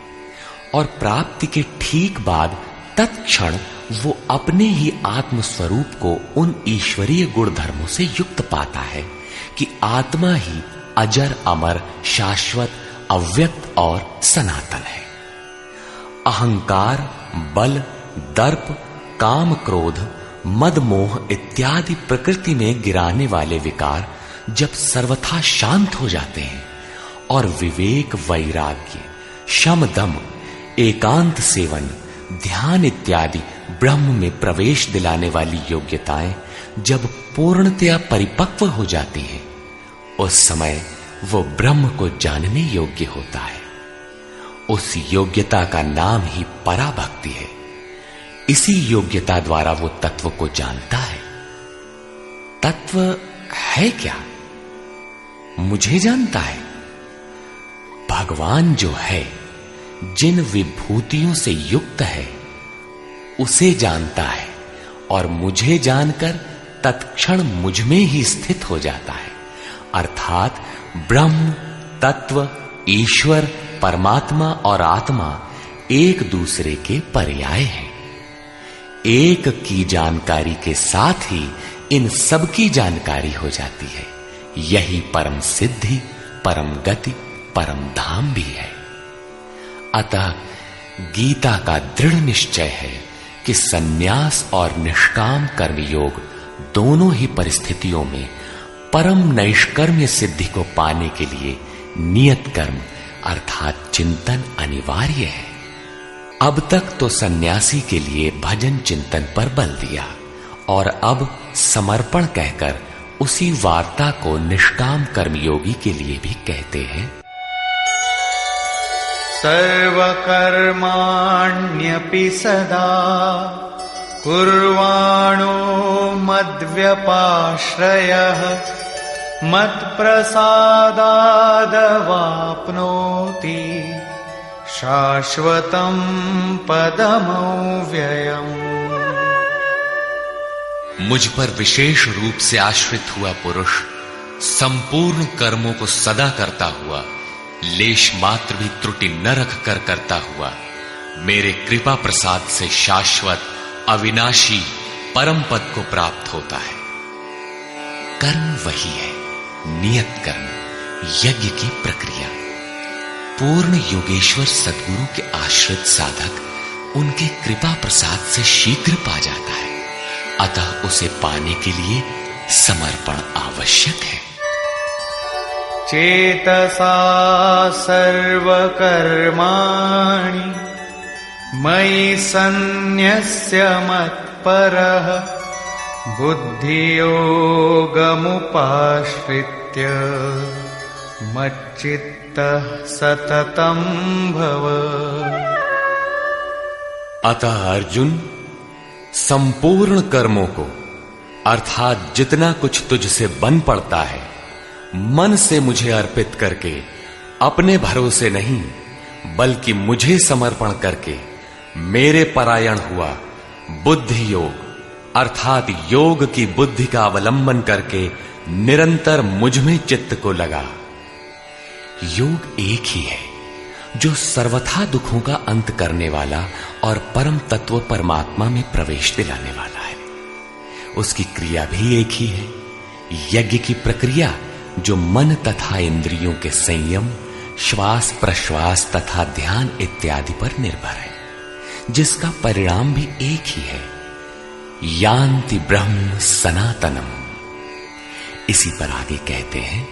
और प्राप्ति के ठीक बाद तत्क्षण वो अपने ही आत्म स्वरूप को उन ईश्वरीय गुण धर्मों से युक्त पाता है कि आत्मा ही अजर अमर शाश्वत अव्यक्त और सनातन है। अहंकार, बल, दर्प, काम, क्रोध, मद, मोह इत्यादि प्रकृति में गिराने वाले विकार जब सर्वथा शांत हो जाते हैं और विवेक, वैराग्य, शम, दम, एकांत सेवन, ध्यान इत्यादि ब्रह्म में प्रवेश दिलाने वाली योग्यताएं जब पूर्णतया परिपक्व हो जाती हैं, उस समय वो ब्रह्म को जानने योग्य होता है। उस योग्यता का नाम ही पराभक्ति है। इसी योग्यता द्वारा वो तत्व को जानता है। तत्व है क्या? मुझे जानता है। भगवान जो है, जिन विभूतियों से युक्त है, उसे जानता है और मुझे जानकर तत्क्षण मुझ में ही स्थित हो जाता है। अर्थात ब्रह्म, तत्व, ईश्वर, परमात्मा और आत्मा एक दूसरे के पर्याय हैं। एक की जानकारी के साथ ही इन सब की जानकारी हो जाती है। यही परम सिद्धि, परम गति, परम धाम भी है। अतः गीता का दृढ़ निश्चय है कि सन्यास और निष्काम कर्मयोग दोनों ही परिस्थितियों में परम नैष्कर्म्य सिद्धि को पाने के लिए नियत कर्म अर्थात चिंतन अनिवार्य है। अब तक तो सन्यासी के लिए भजन चिंतन पर बल दिया और अब समर्पण कहकर उसी वार्ता को निष्काम कर्मयोगी के लिए भी कहते हैं। सर्वकर्माण्यपि सदा कुर्वाणो मद्व्यपाश्रयः मत्प्रसादादवाप्नोति शाश्वतं पदमव्ययम्। मुझ पर विशेष रूप से आश्रित हुआ पुरुष संपूर्ण कर्मों को सदा करता हुआ, लेश मात्र भी त्रुटि न रख कर करता हुआ, मेरे कृपा प्रसाद से शाश्वत अविनाशी परम पद को प्राप्त होता है। कर्म वही है, नियत कर्म, यज्ञ की प्रक्रिया। पूर्ण योगेश्वर सद्गुरु के आश्रित साधक उनके कृपा प्रसाद से शीघ्र पा जाता है, अतः उसे पाने के लिए समर्पण आवश्यक है। चेतसा सर्वकर्माणि मयि सन्न्यस्य मत्परः बुद्धियोगमुपाश्रित्य मच्चित्तः सततं भव। अतः अर्जुन, संपूर्ण कर्मों को अर्थात जितना कुछ तुझसे बन पड़ता है, मन से मुझे अर्पित करके अपने भरोसे नहीं बल्कि मुझे समर्पण करके मेरे परायण हुआ बुद्धि योग अर्थात योग की बुद्धि का अवलंबन करके निरंतर मुझ में चित्त को लगा। योग एक ही है जो सर्वथा दुखों का अंत करने वाला और परम तत्व परमात्मा में प्रवेश दिलाने वाला है। उसकी क्रिया भी एक ही है, यज्ञ की प्रक्रिया जो मन तथा इंद्रियों के संयम, श्वास प्रश्वास तथा ध्यान इत्यादि पर निर्भर है, जिसका परिणाम भी एक ही है, यान्ति ब्रह्म सनातनम। इसी पर आगे कहते हैं,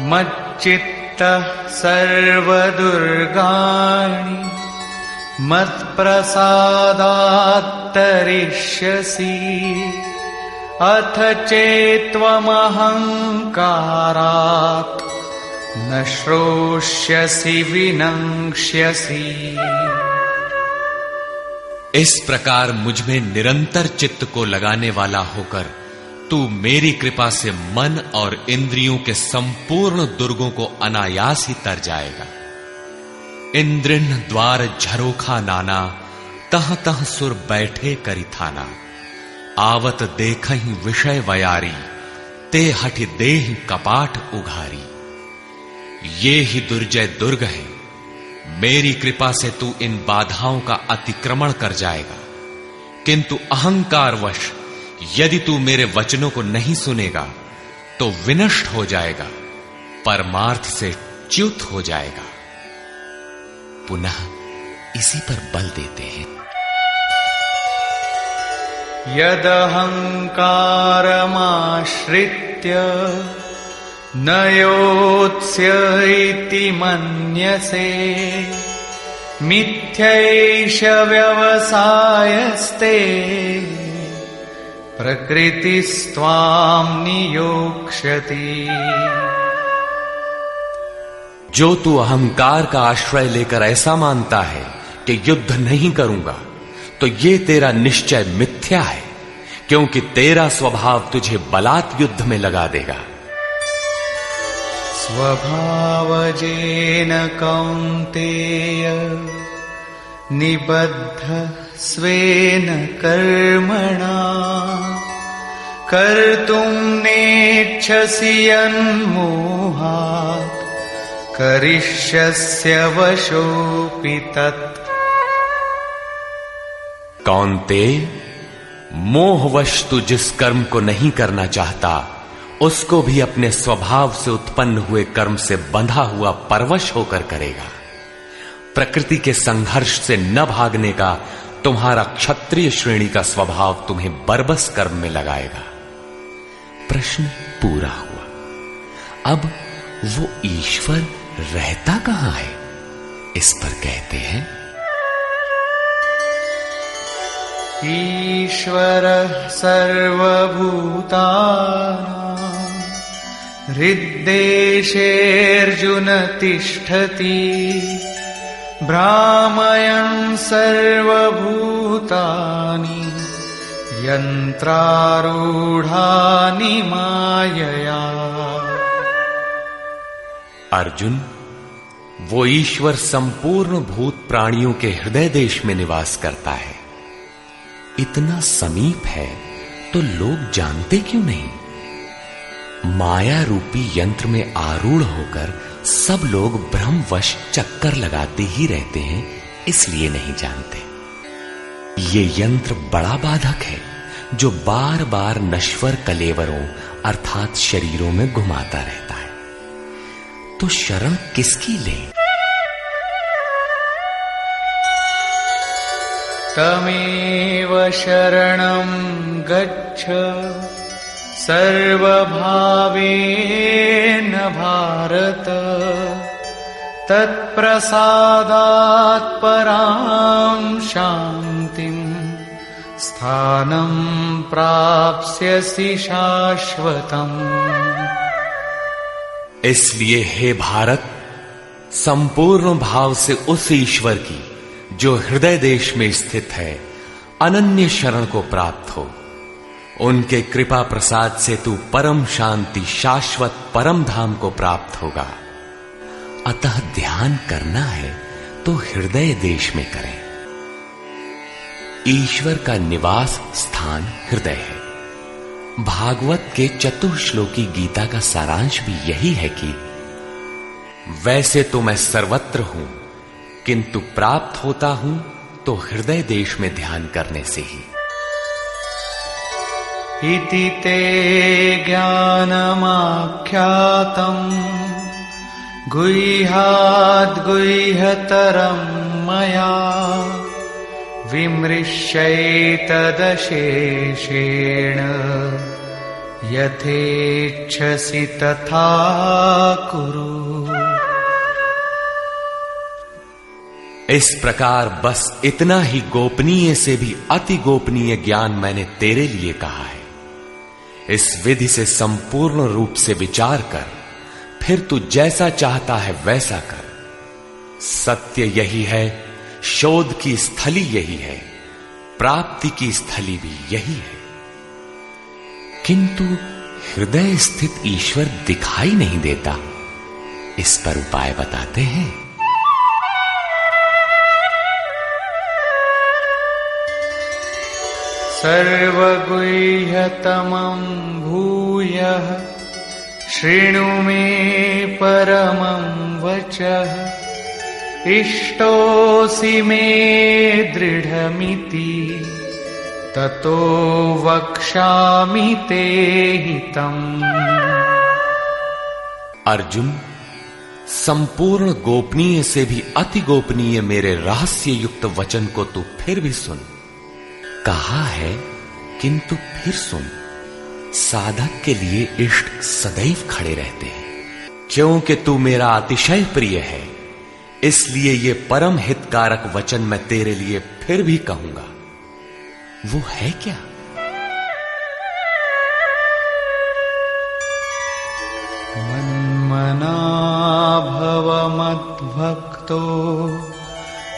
मच्चित्तः सर्वदुर्गाणि मत्प्रसादात् तरिष्यसि अथ चेत्त्वमहङ्कारात् न श्रोष्यसि विनङ्क्ष्यसि। इस प्रकार मुझ में निरंतर चित्त को लगाने वाला होकर तू मेरी कृपा से मन और इंद्रियों के संपूर्ण दुर्गों को अनायास ही तर जाएगा। इंद्रिन द्वार झरोखा नाना, तह तह सुर बैठे करी थाना। आवत देखहि विषय वयारी, ते हठ देह कपाट उघारी। ये ही दुर्जय दुर्ग है, मेरी कृपा से तू इन बाधाओं का अतिक्रमण कर जाएगा। किंतु अहंकारवश यदि तू मेरे वचनों को नहीं सुनेगा तो विनष्ट हो जाएगा, परमार्थ से च्युत हो जाएगा। पुनः इसी पर बल देते हैं, यदहंकारमाश्रित्य न योत्स्य इति मन्यसे मिथ्यैष व्यवसायस्ते प्रकृतिस्त्वां नियोक्ष्यति। जो तू अहंकार का आश्रय लेकर ऐसा मानता है कि युद्ध नहीं करूंगा, तो ये तेरा निश्चय मिथ्या है, क्योंकि तेरा स्वभाव तुझे बलात् युद्ध में लगा देगा। स्वभावजेन कौन्तेय निबद्ध स्वेन कर्मणा कर्तुं नेच्छसि यन्मोहात् करिष्यस्य वशोऽपि तत्। कौन्तेय, मोहवश तू जिस कर्म को नहीं करना चाहता उसको भी अपने स्वभाव से उत्पन्न हुए कर्म से बंधा हुआ परवश होकर करेगा। प्रकृति के संघर्ष से न भागने का तुम्हारा क्षत्रिय श्रेणी का स्वभाव तुम्हें बरबस कर्म में लगाएगा। प्रश्न पूरा हुआ। अब वो ईश्वर रहता कहां है, इस पर कहते हैं, ईश्वरः सर्वभूतानां हृद्देशेऽर्जुन तिष्ठति भ्रामयन् सर्वभूतानि यन्त्रारूढानि मायया। अर्जुन, वो ईश्वर संपूर्ण भूत प्राणियों के हृदय देश में निवास करता है। इतना समीप है तो लोग जानते क्यों नहीं? माया रूपी यंत्र में आरूढ़ होकर सब लोग भ्रमवश चक्कर लगाते ही रहते हैं, इसलिए नहीं जानते। ये यंत्र बड़ा बाधक है जो बार बार नश्वर कलेवरों अर्थात शरीरों में घुमाता रहता है। तो शरण किसकी लें? तमेव शरणं गच्छ सर्वभावेन भारत, तत्प्रसादात् परां शान्तिं स्थानं प्राप्स्यसि शाश्वतम्। इसलिए हे भारत, संपूर्ण भाव से उस ईश्वर की जो हृदय देश में स्थित है अनन्य शरण को प्राप्त हो। उनके कृपा प्रसाद से तू परम शांति शाश्वत परम धाम को प्राप्त होगा। अतः ध्यान करना है तो हृदय देश में करें। ईश्वर का निवास स्थान हृदय है। भागवत के चतुश्लोकी गीता का सारांश भी यही है कि वैसे तो मैं सर्वत्र हूं, किंतु प्राप्त होता हूं तो हृदय देश में ध्यान करने से ही। इति ते ज्ञानमाख्यातम् गुह्याद् गुह्यतरं मया, विमृश्यैतदशेषेण यथेच्छसि तथा कुरु। इस प्रकार बस इतना ही गोपनीय से भी अति गोपनीय ज्ञान मैंने तेरे लिए कहा है। इस विधि से संपूर्ण रूप से विचार कर, फिर तू जैसा चाहता है वैसा कर। सत्य यही है, शोध की स्थली यही है, प्राप्ति की स्थली भी यही है। किंतु हृदय स्थित ईश्वर दिखाई नहीं देता, इस पर उपाय बताते हैं। सर्वगुह्यतमं भूयः शृणु मे परमं वचः, इष्टोऽसि मे दृढमिति ततो वक्ष्यामि ते हितम्। अर्जुन, संपूर्ण गोपनीय से भी अति गोपनीय मेरे रहस्य युक्त वचन को तू फिर भी सुन। कहा है किंतु फिर सुन। साधक के लिए इष्ट सदैव खड़े रहते हैं। क्योंकि तू मेरा अतिशय प्रिय है, इसलिए ये परम हितकारक वचन मैं तेरे लिए फिर भी कहूंगा। वो है क्या? मन्मना भव मद्भक्तो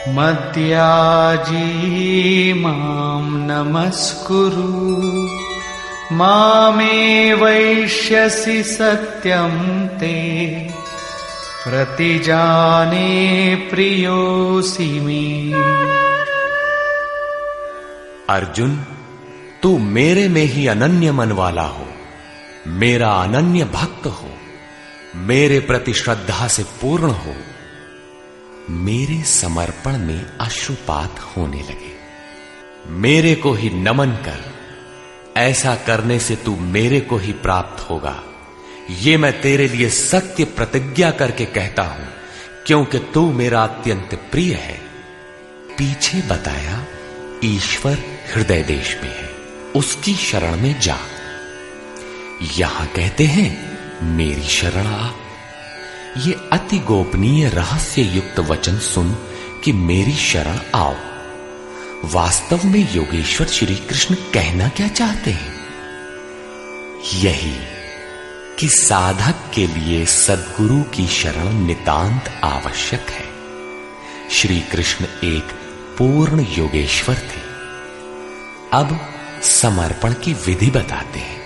मद्याजी मां नमस्कुरु, मामे वैष्यसि सत्यं ते प्रतिजाने प्रियोऽसि मे। अर्जुन, तू मेरे में ही अनन्य मन वाला हो, मेरा अनन्य भक्त हो, मेरे प्रति श्रद्धा से पूर्ण हो, मेरे समर्पण में अश्रुपात होने लगे। मेरे को ही नमन कर। ऐसा करने से तू मेरे को ही प्राप्त होगा। ये मैं तेरे लिए सत्य प्रतिज्ञा करके कहता हूं, क्योंकि तू मेरा अत्यंत प्रिय है। पीछे बताया ईश्वर हृदय देश में है, उसकी शरण में जा। यहां कहते हैं मेरी शरण आ। ये अति गोपनीय रहस्य युक्त वचन सुन कि मेरी शरण आओ। वास्तव में योगेश्वर श्री कृष्ण कहना क्या चाहते हैं? यही कि साधक के लिए सद्गुरु की शरण नितांत आवश्यक है। श्री कृष्ण एक पूर्ण योगेश्वर थे। अब समर्पण की विधि बताते हैं।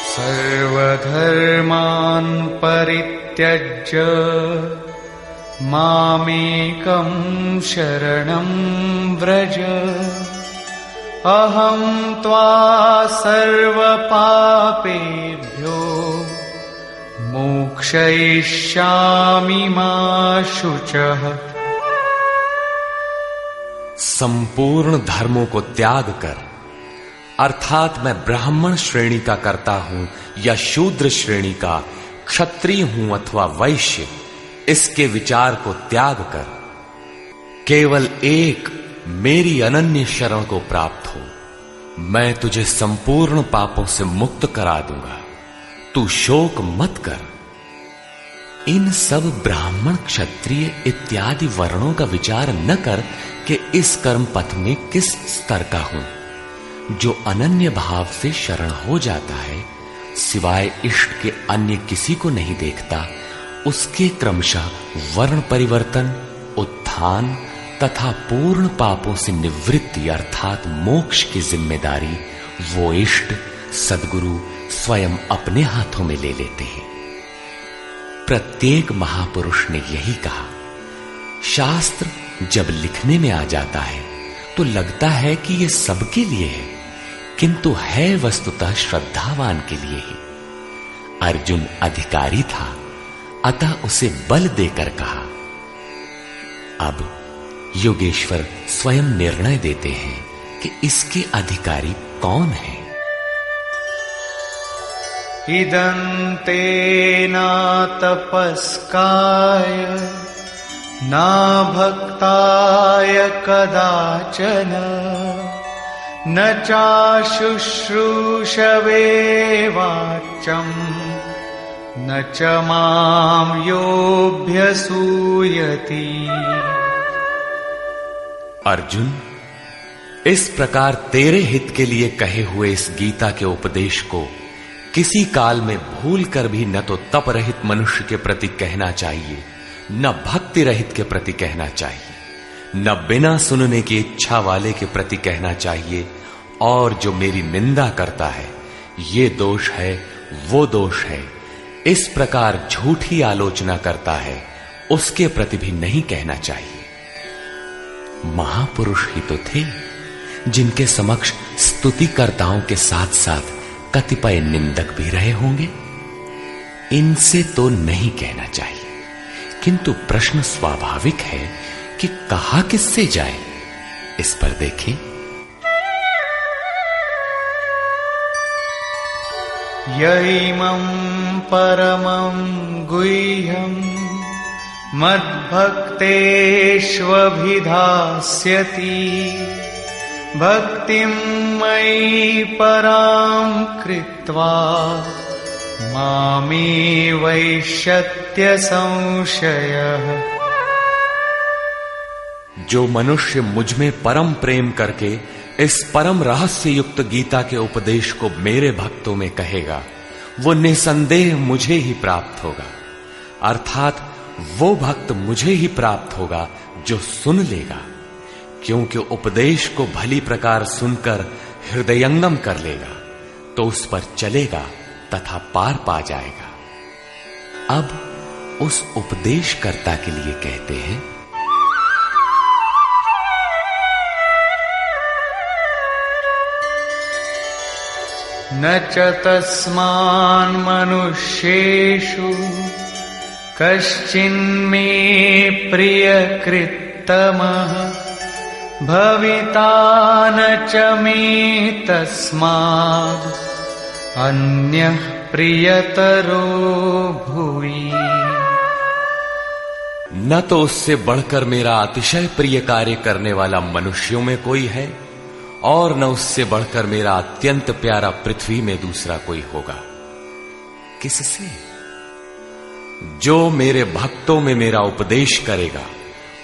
सर्व सर्वधर्मान् परित्यज्य मामेकं शरणं व्रज अहं त्वा सर्वपापेभ्यो मोक्षयिष्यामि मा शुचः। संपूर्ण धर्मों को त्याग कर, अर्थात मैं ब्राह्मण श्रेणी का करता हूं या शूद्र श्रेणी का, क्षत्रिय हूं अथवा वैश्य, इसके विचार को त्याग कर केवल एक मेरी अनन्य शरण को प्राप्त हो। मैं तुझे संपूर्ण पापों से मुक्त करा दूंगा। तू शोक मत कर। इन सब ब्राह्मण क्षत्रिय इत्यादि वर्णों का विचार न कर कि इस कर्म पथ में किस स्तर का हूं। जो अनन्य भाव से शरण हो जाता है, सिवाय इष्ट के अन्य किसी को नहीं देखता, उसके क्रमशः वर्ण परिवर्तन, उत्थान तथा पूर्ण पापों से निवृत्ति अर्थात मोक्ष की जिम्मेदारी वो इष्ट सद्गुरु स्वयं अपने हाथों में ले लेते हैं। प्रत्येक महापुरुष ने यही कहा। शास्त्र जब लिखने में आ जाता है तो लगता है कि यह सबके लिए है, किंतु है वस्तुतः श्रद्धावान के लिए ही। अर्जुन अधिकारी था, अतः उसे बल देकर कहा। अब योगेश्वर स्वयं निर्णय देते हैं कि इसके अधिकारी कौन है। इदन्ते न तपस्काय न भक्ताय कदाचन न चाशुश्रूषवे वाच्यम् न च मां योऽभ्यसूयति। अर्जुन, इस प्रकार तेरे हित के लिए कहे हुए इस गीता के उपदेश को किसी काल में भूल कर भी न तो तप रहित मनुष्य के प्रति कहना चाहिए, न भक्ति रहित के प्रति कहना चाहिए, न बिना सुनने की इच्छा वाले के प्रति कहना चाहिए। और जो मेरी निंदा करता है, ये दोष है, वो दोष है, इस प्रकार झूठी आलोचना करता है, उसके प्रति भी नहीं कहना चाहिए। महापुरुष ही तो थे जिनके समक्ष स्तुतिकर्ताओं के साथ साथ कतिपय निंदक भी रहे होंगे। इनसे तो नहीं कहना चाहिए, किंतु प्रश्न स्वाभाविक है कि कहा किससे जाए। इस पर देखें। यैमं परमं गुह्यं मद्भक्तेष्वभिधास्यति भक्तिं मयि परां कृत्वा मामे वैष्यत्य संशयः। जो मनुष्य मुझ में परम प्रेम करके इस परम रहस्य युक्त गीता के उपदेश को मेरे भक्तों में कहेगा, वो निसंदेह मुझे ही प्राप्त होगा। अर्थात वो भक्त मुझे ही प्राप्त होगा जो सुन लेगा, क्योंकि उपदेश को भली प्रकार सुनकर हृदयंगम कर लेगा तो उस पर चलेगा तथा पार पा जाएगा। अब उस उपदेशकर्ता के लिए कहते हैं। न च तस्मान् मनुष्येषु कश्चिन्मे प्रियकृत्तमः भविता न च मे तस्माद् अन्यः प्रियतरो भुवि। न तो उससे बढ़कर मेरा अतिशय प्रिय कार्य करने वाला मनुष्यों में कोई है, और न उससे बढ़कर मेरा अत्यंत प्यारा पृथ्वी में दूसरा कोई होगा। किससे? जो मेरे भक्तों में मेरा उपदेश करेगा,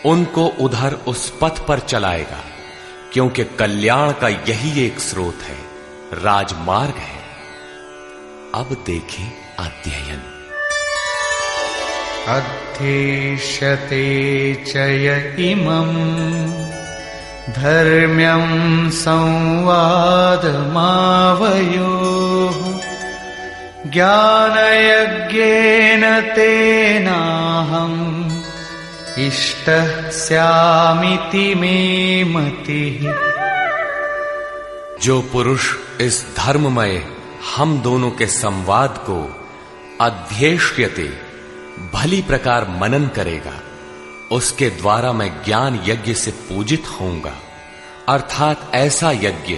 उनको उधर उस पथ पर चलाएगा, क्योंकि कल्याण का यही एक स्रोत है, राजमार्ग है। अब देखें अध्ययन। अध्येष्यते च य इमम् धर्म्यं संवादमावयोः ज्ञानयज्ञेन तेनाहम् इष्टः स्यामिति मे मतिः। जो पुरुष इस धर्ममय हम दोनों के संवाद को अध्येष्यते भली प्रकार मनन करेगा, उसके द्वारा मैं ज्ञान यज्ञ से पूजित होऊंगा, अर्थात ऐसा यज्ञ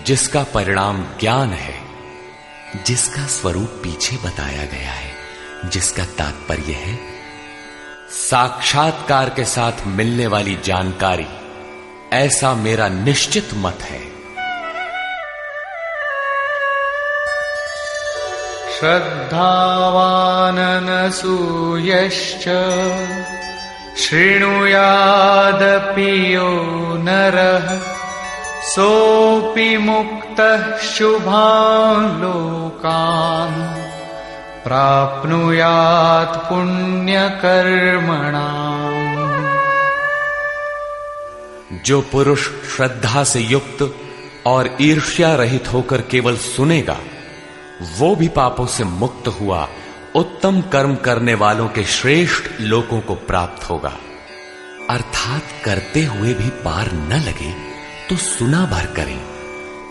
जिसका परिणाम ज्ञान है, जिसका स्वरूप पीछे बताया गया है, जिसका तात्पर्य है साक्षात्कार के साथ मिलने वाली जानकारी। ऐसा मेरा निश्चित मत है। श्रद्धावाननसूयश्च शृणुयादपि यो नरः सोऽपि मुक्तः शुभान् लोकान् प्राप्नुयात् पुण्यकर्मणाम्। जो पुरुष श्रद्धा से युक्त और ईर्ष्या रहित होकर केवल सुनेगा, वो भी पापों से मुक्त हुआ उत्तम कर्म करने वालों के श्रेष्ठ लोकों को प्राप्त होगा। अर्थात करते हुए भी पार न लगे तो सुना भर करें।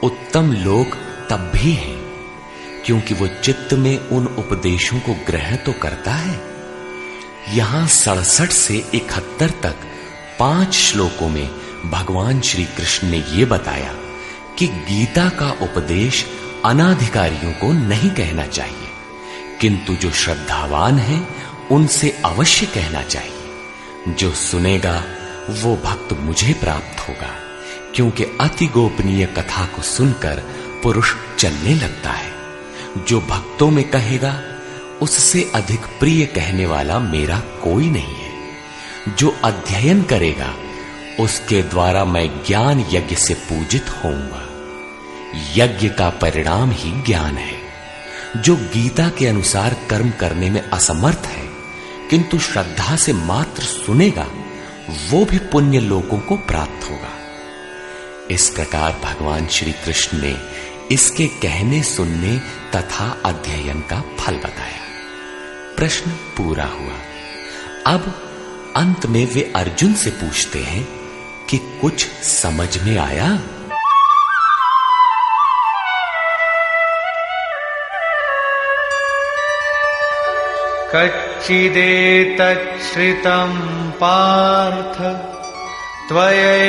उत्तम लोक तब भी हैं क्योंकि वो चित्त में उन उपदेशों को ग्रहण तो करता है। यहां 67 से 71 तक 5 श्लोकों में भगवान श्री कृष्ण ने यह बताया कि गीता का उपदेश अनाधिकारियों को नहीं कहना चाहिए, किंतु जो श्रद्धावान हैं उनसे अवश्य कहना चाहिए। जो सुनेगा वो भक्त मुझे प्राप्त होगा, क्योंकि अति गोपनीय कथा को सुनकर पुरुष चलने लगता है। जो भक्तों में कहेगा उससे अधिक प्रिय कहने वाला मेरा कोई नहीं है। जो अध्ययन करेगा उसके द्वारा मैं ज्ञान यज्ञ से पूजित होऊंगा। यज्ञ का परिणाम ही ज्ञान है। जो गीता के अनुसार कर्म करने में असमर्थ है किंतु श्रद्धा से मात्र सुनेगा, वो भी पुण्य लोकों को प्राप्त होगा। इस प्रकार भगवान श्री कृष्ण ने इसके कहने सुनने तथा अध्ययन का फल बताया। प्रश्न पूरा हुआ। अब अंत में वे अर्जुन से पूछते हैं कि कुछ समझ में आया? कच्चिदेतच्छ्रितं पार्थ त्वयैकाग्रेण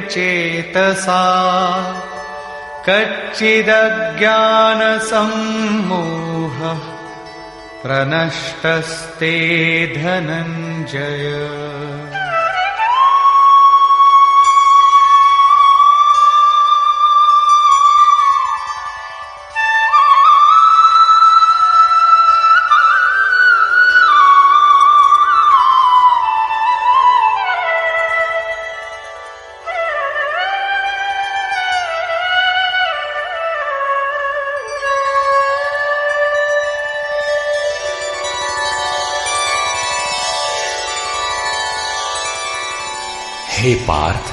चेतसा कच्चिदज्ञानसम्मोहः प्रनष्टस्ते धनञ्जय। हे पार्थ,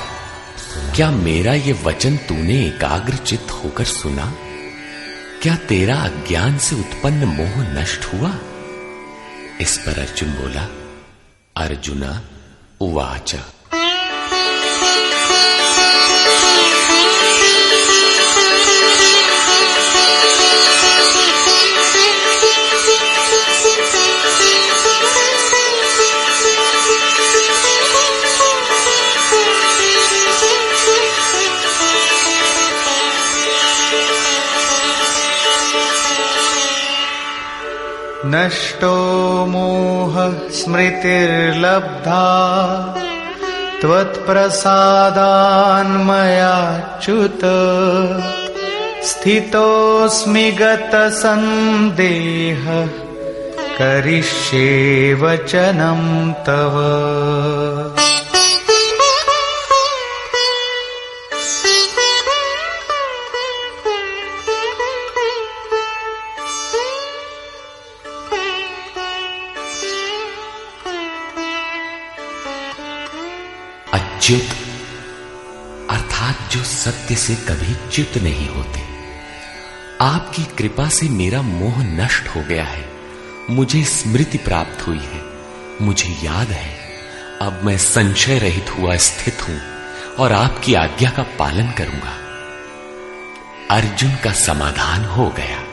क्या मेरा ये वचन तूने एकाग्र चित्त होकर सुना? क्या तेरा अज्ञान से उत्पन्न मोह नष्ट हुआ? इस पर अर्जुन बोला, अर्जुना उवाच नष्टो मोहः स्मृतिर्लब्धा त्वत्प्रसादान्मयाच्युत स्थितोऽस्मि गतसन्देहः करिष्ये वचनं तव। च्युत अर्थात जो सत्य से कभी च्युत नहीं होते, आपकी कृपा से मेरा मोह नष्ट हो गया है, मुझे स्मृति प्राप्त हुई है, मुझे याद है, अब मैं संशय रहित हुआ स्थित हूं और आपकी आज्ञा का पालन करूंगा। अर्जुन का समाधान हो गया।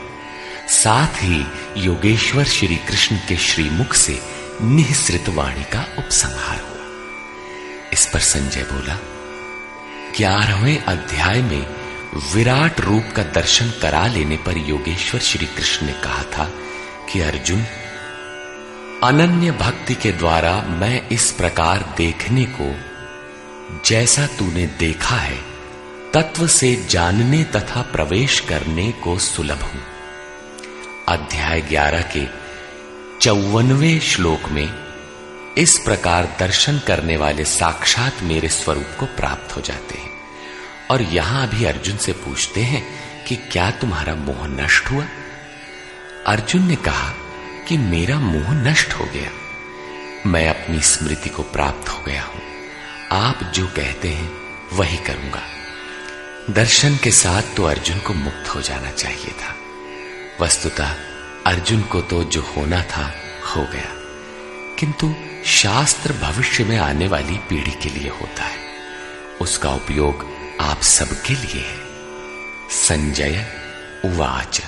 साथ ही योगेश्वर श्री कृष्ण के श्रीमुख से निःसृत वाणी का उपसंहार हुआ। इस पर संजय बोला, 11वें अध्याय में विराट रूप का दर्शन करा लेने पर योगेश्वर श्री कृष्ण ने कहा था कि अर्जुन, अनन्य भक्ति के द्वारा मैं इस प्रकार देखने को, जैसा तूने देखा है, तत्व से जानने तथा प्रवेश करने को सुलभ हूं। अध्याय 11 के 54वें श्लोक में इस प्रकार दर्शन करने वाले साक्षात मेरे स्वरूप को प्राप्त हो जाते हैं। और यहां भी अर्जुन से पूछते हैं कि क्या तुम्हारा मोह नष्ट हुआ? अर्जुन ने कहा कि मेरा मोह नष्ट हो गया, मैं अपनी स्मृति को प्राप्त हो गया हूं, आप जो कहते हैं वही करूंगा। दर्शन के साथ तो अर्जुन को मुक्त हो जाना चाहिए था। वस्तुतः अर्जुन को तो जो होना था हो गया, किंतु शास्त्र भविष्य में आने वाली पीढ़ी के लिए होता है, उसका उपयोग आप सबके लिए है। संजय उवाच।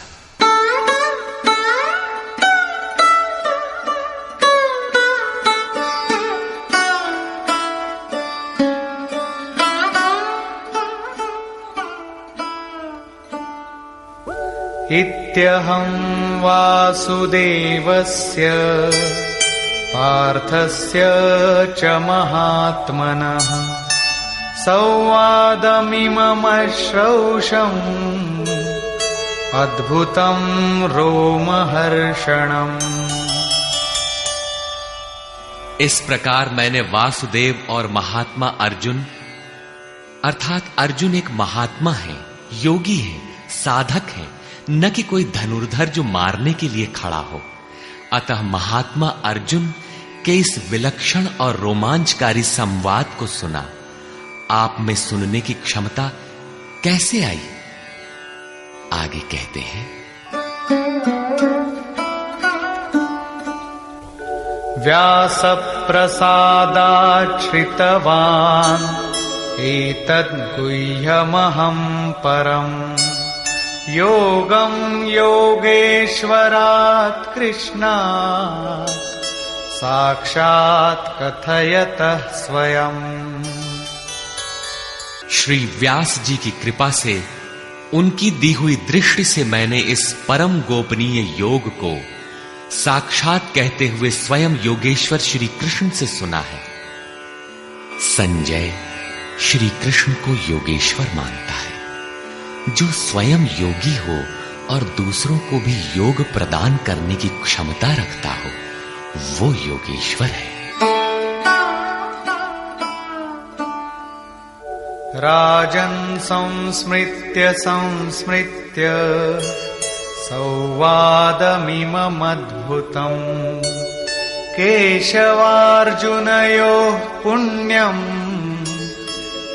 इत्यहं वासुदेवस्य पार्थस्य च महात्मनः संवादमिममश्रौषम् अद्भुतं रोमहर्षणम्। इस प्रकार मैंने वासुदेव और महात्मा अर्जुन, अर्थात अर्जुन एक महात्मा है, योगी है, साधक है, न कि कोई धनुर्धर जो मारने के लिए खड़ा हो। अतः महात्मा अर्जुन के इस विलक्षण और रोमांचकारी संवाद को सुना। आप में सुनने की क्षमता कैसे आई? आगे कहते हैं, व्यासप्रसादाच्छ्रितवान् एतद्गुह्यमहं परम् योगं योगेश्वरात् कृष्णात् साक्षात् कथयतः स्वयं। श्री व्यास जी की कृपा से, उनकी दी हुई दृष्टि से मैंने इस परम गोपनीय योग को साक्षात कहते हुए स्वयं योगेश्वर श्री कृष्ण से सुना है। संजय श्री कृष्ण को योगेश्वर मानता है। जो स्वयं योगी हो और दूसरों को भी योग प्रदान करने की क्षमता रखता हो, वो योगेश्वर है। राजन् संस्मृत्य संस्मृत्य संवादमिममद्भुतम् केशवार्जुनयोः पुण्यम्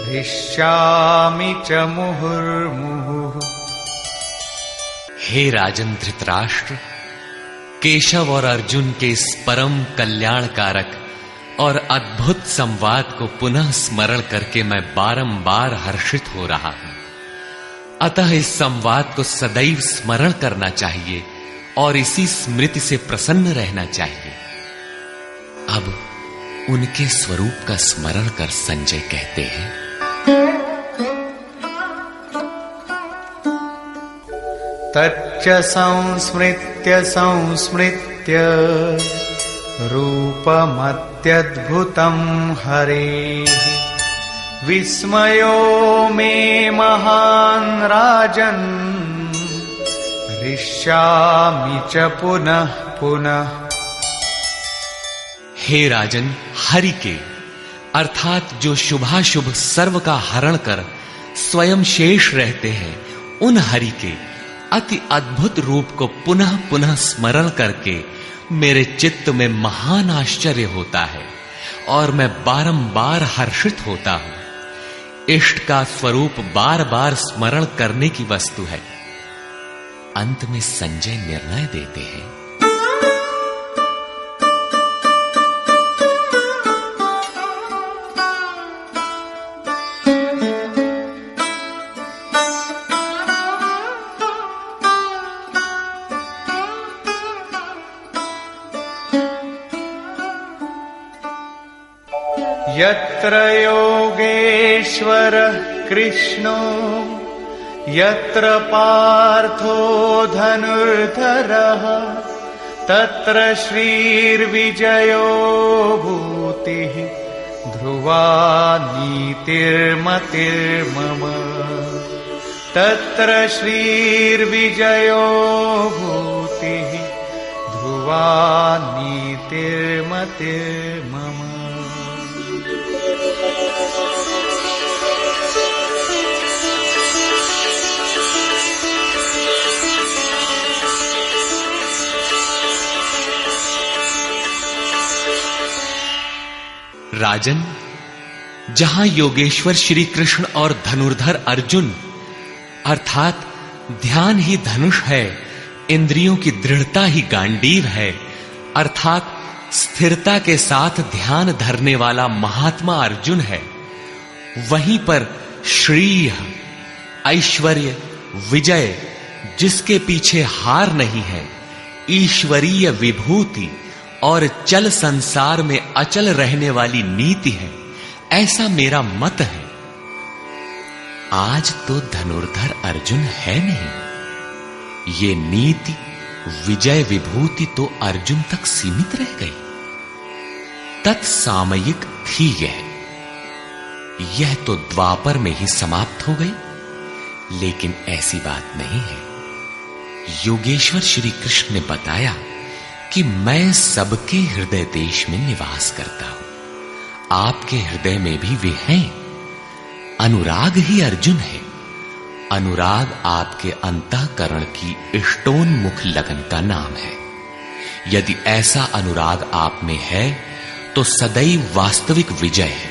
हृष्यामि च मुहुर्मुहुः। हे राजन धृतराष्ट्र, केशव और अर्जुन के इस परम कल्याणकारक और अद्भुत संवाद को पुनः स्मरण करके मैं बारंबार हर्षित हो रहा हूं। अतः इस संवाद को सदैव स्मरण करना चाहिए और इसी स्मृति से प्रसन्न रहना चाहिए। अब उनके स्वरूप का स्मरण कर संजय कहते हैं, तच्च संस्मृत्य संस्मृत्य रूपमत्यद्भुतं हरेः विस्मयो मे महान् राजन् हृष्यामि च पुनः पुनः। हे राजन, हरि के अर्थात जो शुभाशुभ सर्व का हरण कर स्वयं शेष रहते हैं, उन हरि के अति अद्भुत रूप को पुनः पुनः स्मरण करके मेरे चित्त में महान आश्चर्य होता है और मैं बारंबार हर्षित होता हूं। इष्ट का स्वरूप बार बार स्मरण करने की वस्तु है। अंत में संजय निर्णय देते हैं। यत्र योगेश्वरः कृष्णो यत्र पार्थो धनुर्धरः तत्र श्रीर्विजयो भूतिः ध्रुवा नीतिर्मतिर्मम। तत्र श्रीर्विजयो भूतिः ध्रुवा नीतिर्मतिर्मम। राजन, जहां योगेश्वर श्री कृष्ण और धनुर्धर अर्जुन अर्थात ध्यान ही धनुष है, इंद्रियों की दृढ़ता ही गांडीव है, अर्थात स्थिरता के साथ ध्यान धरने वाला महात्मा अर्जुन है, वहीं पर श्री ऐश्वर्य विजय जिसके पीछे हार नहीं है, ईश्वरीय विभूति और चल संसार में अचल रहने वाली नीति है, ऐसा मेरा मत है। आज तो धनुर्धर अर्जुन है नहीं, ये नीति विजय विभूति तो अर्जुन तक सीमित रह गई, तत्सामयिक थी यह तो द्वापर में ही समाप्त हो गई। लेकिन ऐसी बात नहीं है। योगेश्वर श्री कृष्ण ने बताया कि मैं सबके हृदय देश में निवास करता हूं, आपके हृदय में भी वे हैं। अनुराग ही अर्जुन है। अनुराग आपके अंतःकरण की इष्टोन्मुख लगन का नाम है। यदि ऐसा अनुराग आप में है तो सदैव वास्तविक विजय है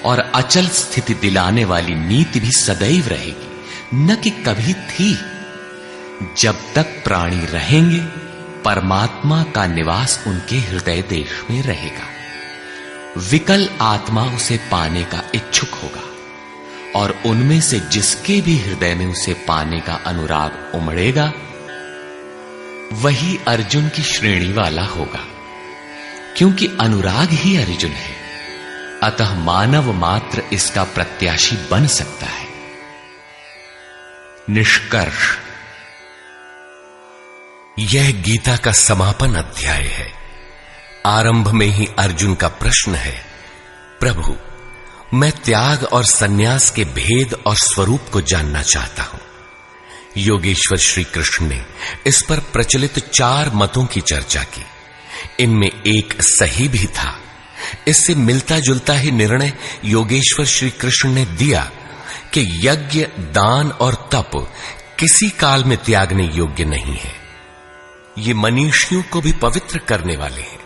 और अचल स्थिति दिलाने वाली नीति भी सदैव रहेगी, न कि कभी थी। जब तक प्राणी रहेंगे परमात्मा का निवास उनके हृदय देश में रहेगा। विकल आत्मा उसे पाने का इच्छुक होगा और उनमें से जिसके भी हृदय में उसे पाने का अनुराग उमड़ेगा वही अर्जुन की श्रेणी वाला होगा, क्योंकि अनुराग ही अर्जुन है। अतः मानव मात्र इसका प्रत्याशी बन सकता है। निष्कर्ष, यह गीता का समापन अध्याय है। आरंभ में ही अर्जुन का प्रश्न है, प्रभु मैं त्याग और सन्यास के भेद और स्वरूप को जानना चाहता हूं। योगेश्वर श्री कृष्ण ने इस पर प्रचलित 4 मतों की चर्चा की। इनमें एक सही भी था। इससे मिलता जुलता ही निर्णय योगेश्वर श्री कृष्ण ने दिया कि यज्ञ, दान और तप किसी काल में त्यागने योग्य नहीं है। ये मनीषियों को भी पवित्र करने वाले हैं।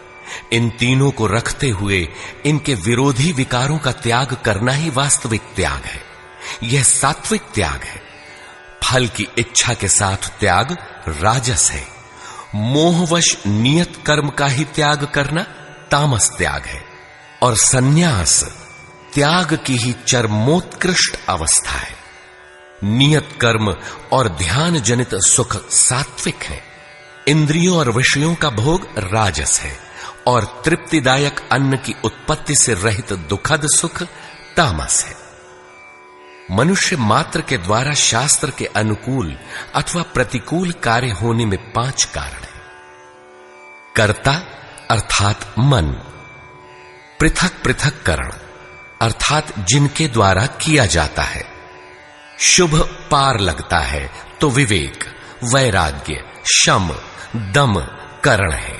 इन तीनों को रखते हुए इनके विरोधी विकारों का त्याग करना ही वास्तविक त्याग है। यह सात्विक त्याग है। फल की इच्छा के साथ त्याग राजस है। मोहवश नियत कर्म का ही त्याग करना तामस त्याग है। और सन्यास त्याग की ही चरमोत्कृष्ट अवस्था है। नियत कर्म और ध्यान जनित सुख सात्विक है। इंद्रियों और विषयों का भोग राजस है और तृप्तिदायक अन्न की उत्पत्ति से रहित दुखद सुख तामस है। मनुष्य मात्र के द्वारा शास्त्र के अनुकूल अथवा प्रतिकूल कार्य होने में 5 कारण हैं। कर्ता अर्थात मन, पृथक पृथक करण अर्थात जिनके द्वारा किया जाता है। शुभ पार लगता है तो विवेक, वैराग्य, शम, दम करण है।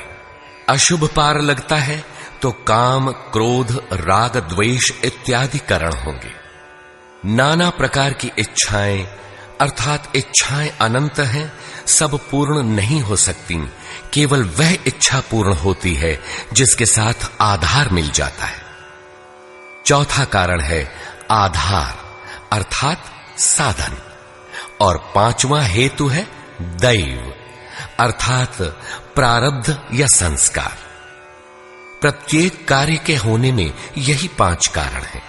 अशुभ पार लगता है तो काम, क्रोध, राग, द्वेष इत्यादि करण होंगे। नाना प्रकार की इच्छाएं अर्थात इच्छाएं अनंत हैं, सब पूर्ण नहीं हो सकती। केवल वह इच्छा पूर्ण होती है जिसके साथ आधार मिल जाता है। चौथा कारण है आधार अर्थात साधन। और 5वां हेतु है दैव अर्थात प्रारब्ध या संस्कार। प्रत्येक कार्य के होने में यही 5 कारण हैं।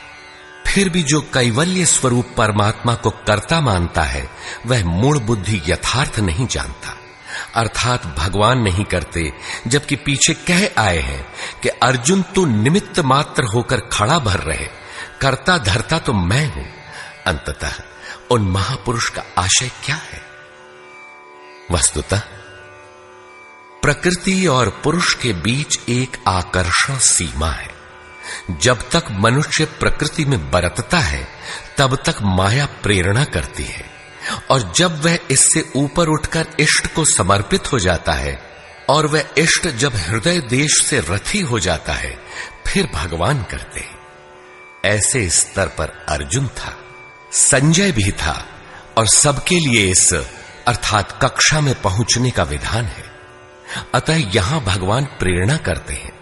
फिर भी जो कैवल्य स्वरूप परमात्मा को कर्ता मानता है वह मूल बुद्धि यथार्थ नहीं जानता, अर्थात भगवान नहीं करते, जबकि पीछे कह आए हैं कि अर्जुन तू निमित्त मात्र होकर खड़ा भर रहे, कर्ता धर्ता तो मैं हूं। अंततः उन महापुरुष का आशय क्या है? वस्तुतः प्रकृति और पुरुष के बीच एक आकर्षण सीमा है। जब तक मनुष्य प्रकृति में बरतता है तब तक माया प्रेरणा करती है, और जब वह इससे ऊपर उठकर इष्ट को समर्पित हो जाता है और वह इष्ट जब हृदय देश से रथी हो जाता है फिर भगवान करते हैं। ऐसे स्तर पर अर्जुन था, संजय भी था, और सबके लिए इस अर्थात कक्षा में पहुंचने का विधान है। अतः यहां भगवान प्रेरणा करते हैं।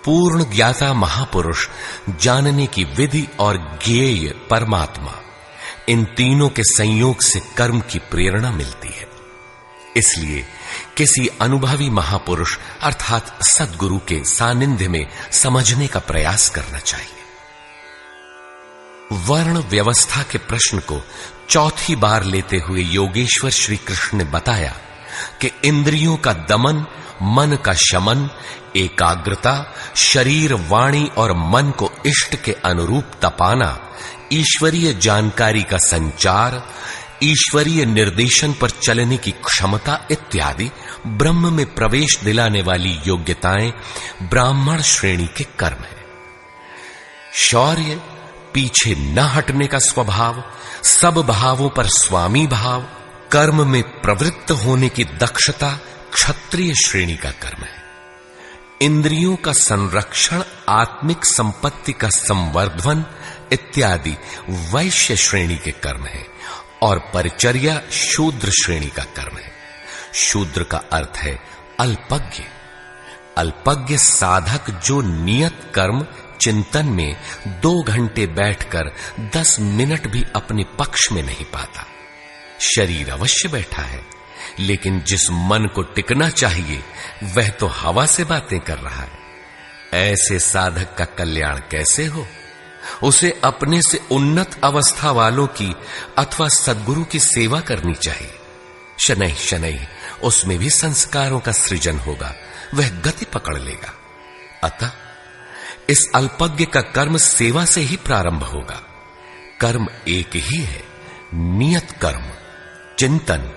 पूर्ण ज्ञाता महापुरुष, जानने की विधि और ज्ञेय परमात्मा, इन तीनों के संयोग से कर्म की प्रेरणा मिलती है। इसलिए किसी अनुभवी महापुरुष अर्थात सद्गुरु के सानिध्य में समझने का प्रयास करना चाहिए। वर्ण व्यवस्था के प्रश्न को चौथी बार लेते हुए योगेश्वर श्री कृष्ण ने बताया कि इंद्रियों का दमन, मन का शमन, एकाग्रता, शरीर, वाणी और मन को इष्ट के अनुरूप तपाना, ईश्वरीय जानकारी का संचार, ईश्वरीय निर्देशन पर चलने की क्षमता इत्यादि ब्रह्म में प्रवेश दिलाने वाली योग्यताएं ब्राह्मण श्रेणी के कर्म है। शौर्य, पीछे न हटने का स्वभाव, सब भावों पर स्वामी भाव, कर्म में प्रवृत्त होने की दक्षता क्षत्रिय श्रेणी का कर्म है। इंद्रियों का संरक्षण, आत्मिक संपत्ति का संवर्धन इत्यादि वैश्य श्रेणी के कर्म है, और परिचर्या शूद्र श्रेणी का कर्म है। शूद्र का अर्थ है अल्पज्ञ। अल्पज्ञ साधक जो नियत कर्म चिंतन में 2 घंटे बैठकर 10 मिनट भी अपने पक्ष में नहीं पाता। शरीर अवश्य बैठा है, लेकिन जिस मन को टिकना चाहिए वह तो हवा से बातें कर रहा है। ऐसे साधक का कल्याण कैसे हो? उसे अपने से उन्नत अवस्था वालों की अथवा सद्गुरु की सेवा करनी चाहिए। शनैः शनैः उसमें भी संस्कारों का सृजन होगा, वह गति पकड़ लेगा। अतः इस अल्पज्ञ का कर्म सेवा से ही प्रारंभ होगा। कर्म एक ही है, नियत कर्म, चिंतन।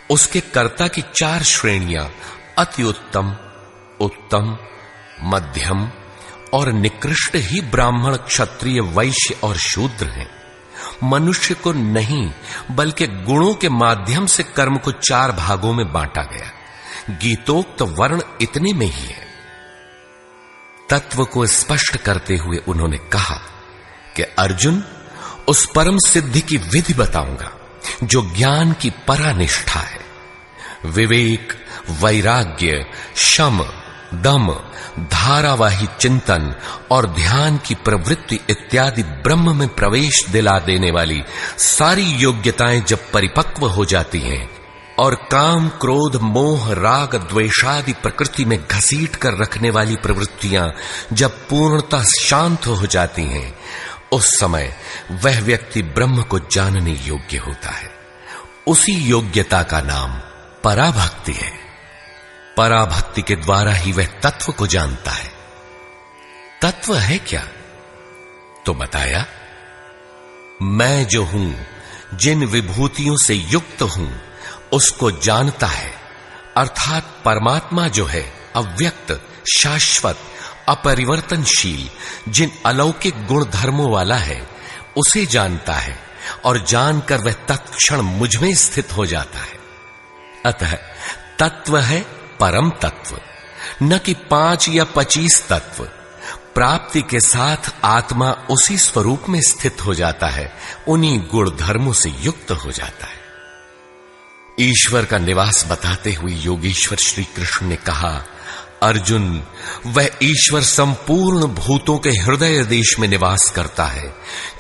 उसके कर्ता की 4 श्रेणियां अति उत्तम, उत्तम, मध्यम और निकृष्ट ही ब्राह्मण, क्षत्रिय, वैश्य और शूद्र हैं। मनुष्य को नहीं बल्कि गुणों के माध्यम से कर्म को 4 भागों में बांटा गया। गीतोक्त वर्ण इतने में ही है। तत्व को स्पष्ट करते हुए उन्होंने कहा कि अर्जुन, उस परम सिद्धि की विधि बताऊंगा जो ज्ञान की परानिष्ठा है। विवेक, वैराग्य, शम, दम, धारावाही चिंतन और ध्यान की प्रवृत्ति इत्यादि ब्रह्म में प्रवेश दिला देने वाली सारी योग्यताएं जब परिपक्व हो जाती हैं और काम, क्रोध, मोह, राग, द्वेषादि प्रकृति में घसीट कर रखने वाली प्रवृत्तियां जब पूर्णतः शांत हो जाती हैं, उस समय वह व्यक्ति ब्रह्म को जानने योग्य होता है। उसी योग्यता का नाम पराभक्ति है। पराभक्ति के द्वारा ही वह तत्व को जानता है। तत्व है क्या? तो बताया, मैं जो हूं, जिन विभूतियों से युक्त हूं, उसको जानता है। अर्थात परमात्मा जो है अव्यक्त, शाश्वत, अपरिवर्तनशील, जिन अलौकिक गुण धर्मों वाला है, उसे जानता है, और जानकर वह तत्क्षण मुझ में स्थित हो जाता है। अतः तत्व है परम तत्व, न कि 5 या 25 तत्व। प्राप्ति के साथ आत्मा उसी स्वरूप में स्थित हो जाता है, उन्हीं गुण धर्मों से युक्त हो जाता है। ईश्वर का निवास बताते हुए योगेश्वर श्री कृष्ण ने कहा, अर्जुन, वह ईश्वर संपूर्ण भूतों के हृदय देश में निवास करता है,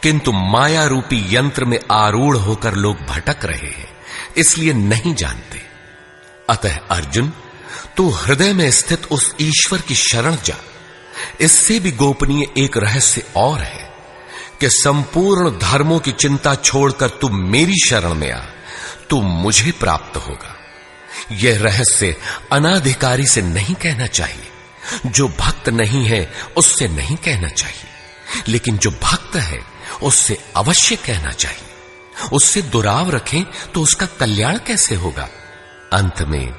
किंतु माया रूपी यंत्र में आरूढ़ होकर लोग भटक रहे हैं। इसलिए नहीं जानते। अतः अर्जुन, तू हृदय में स्थित उस ईश्वर की शरण जा। इससे भी गोपनीय एक रहस्य और है कि संपूर्ण धर्मों की चिंता छोड़कर तू मेरी शरण में आ, तू मुझे प्राप्त होगा। यह रहस्य अनाधिकारी से नहीं कहना चाहिए, जो भक्त नहीं है उससे नहीं कहना चाहिए, लेकिन जो भक्त है उससे अवश्य कहना चाहिए। उससे दुराव रखें तो उसका कल्याण कैसे होगा। अंत में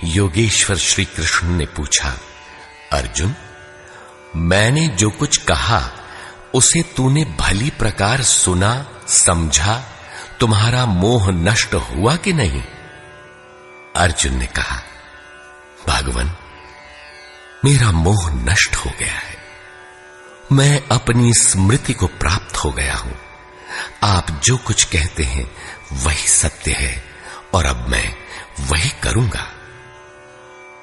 योगेश्वर श्री कृष्ण ने पूछा, अर्जुन, मैंने जो कुछ कहा उसे तूने भली प्रकार सुना, समझा, तुम्हारा मोह नष्ट हुआ कि नहीं? अर्जुन ने कहा, भगवन, मेरा मोह नष्ट हो गया है। मैं अपनी स्मृति को प्राप्त हो गया हूं। आप जो कुछ कहते हैं वही सत्य है और अब मैं वही करूंगा।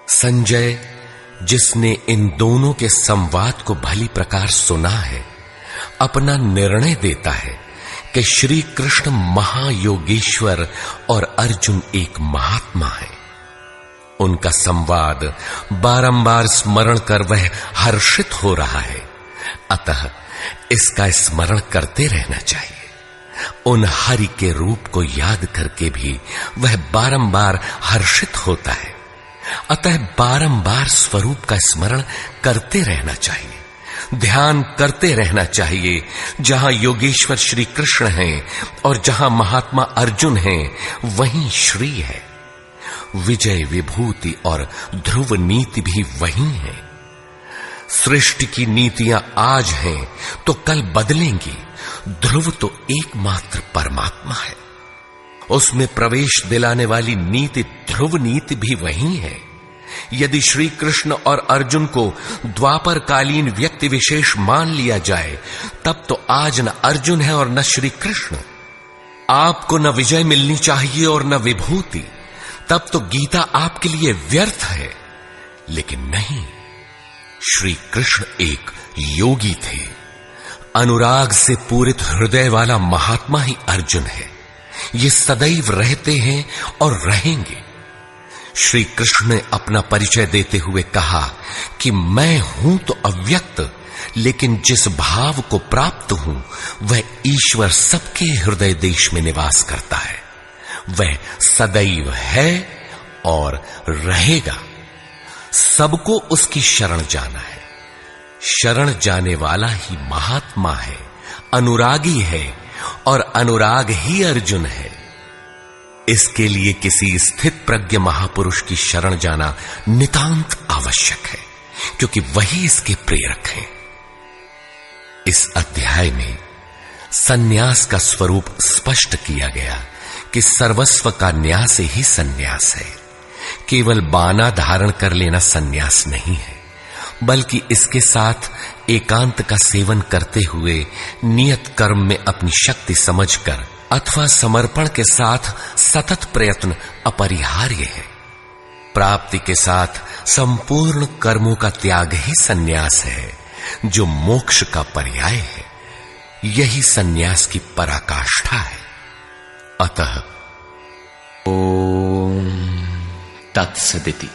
संजय, जिसने इन दोनों के संवाद को भली प्रकार सुना है, अपना निर्णय देता है कि श्री कृष्ण महायोगेश्वर और अर्जुन एक महात्मा है। उनका संवाद बारंबार स्मरण कर वह हर्षित हो रहा है, अतः इसका स्मरण करते रहना चाहिए। उन हरि के रूप को याद करके भी वह बारंबार हर्षित होता है, अतः बारंबार स्वरूप का स्मरण करते रहना चाहिए। ध्यान करते रहना चाहिए। जहां योगेश्वर श्री कृष्ण हैं और जहां महात्मा अर्जुन हैं, वहीं श्री है। विजय, विभूति और ध्रुव नीति भी वही है। सृष्टि की नीतियां आज हैं तो कल बदलेंगी। ध्रुव तो एकमात्र परमात्मा है। उसमें प्रवेश दिलाने वाली नीति ध्रुव नीति भी वही है। यदि श्री कृष्ण और अर्जुन को द्वापर कालीन व्यक्ति विशेष मान लिया जाए, तब तो आज न अर्जुन है और न श्री कृष्ण। आपको न विजय मिलनी चाहिए और न विभूति, तब तो गीता आपके लिए व्यर्थ है। लेकिन नहीं, श्री कृष्ण एक योगी थे। अनुराग से पूरित हृदय वाला महात्मा ही अर्जुन है। ये सदैव रहते हैं और रहेंगे। श्री कृष्ण ने अपना परिचय देते हुए कहा कि मैं हूं तो अव्यक्त, लेकिन जिस भाव को प्राप्त हूं वह ईश्वर सबके हृदय देश में निवास करता है। वह सदैव है और रहेगा। सबको उसकी शरण जाना है। शरण जाने वाला ही महात्मा है, अनुरागी है, और अनुराग ही अर्जुन है। इसके लिए किसी स्थित प्रज्ञ महापुरुष की शरण जाना नितांत आवश्यक है, क्योंकि वही इसके प्रेरक हैं। इस अध्याय में सन्यास का स्वरूप स्पष्ट किया गया कि सर्वस्व का न्यास ही सन्यास है। केवल बाना धारण कर लेना सन्यास नहीं है, बल्कि इसके साथ एकांत का सेवन करते हुए नियत कर्म में अपनी शक्ति समझकर अथवा समर्पण के साथ सतत प्रयत्न अपरिहार्य है। प्राप्ति के साथ संपूर्ण कर्मों का त्याग ही सन्यास है, जो मोक्ष का पर्याय है। यही सन्यास की पराकाष्ठा है। अतः ओम तत्सदिति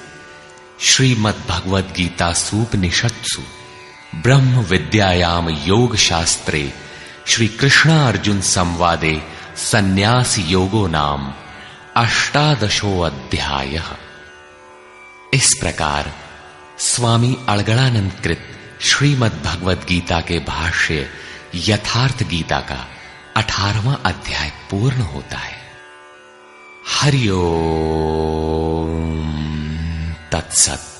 श्रीमद्भगवद्गीतासूपनिषत्सु ब्रह्म विद्यायाम योग शास्त्रे श्री कृष्ण अर्जुन संवादे संन्यास योगो नाम 18 अध्यायः। इस प्रकार स्वामी अड़गड़ानंद कृत श्रीमद्भगवद्गीता के भाष्य यथार्थ गीता का 18वां अध्याय पूर्ण होता है। हरि ओम तत्सत्।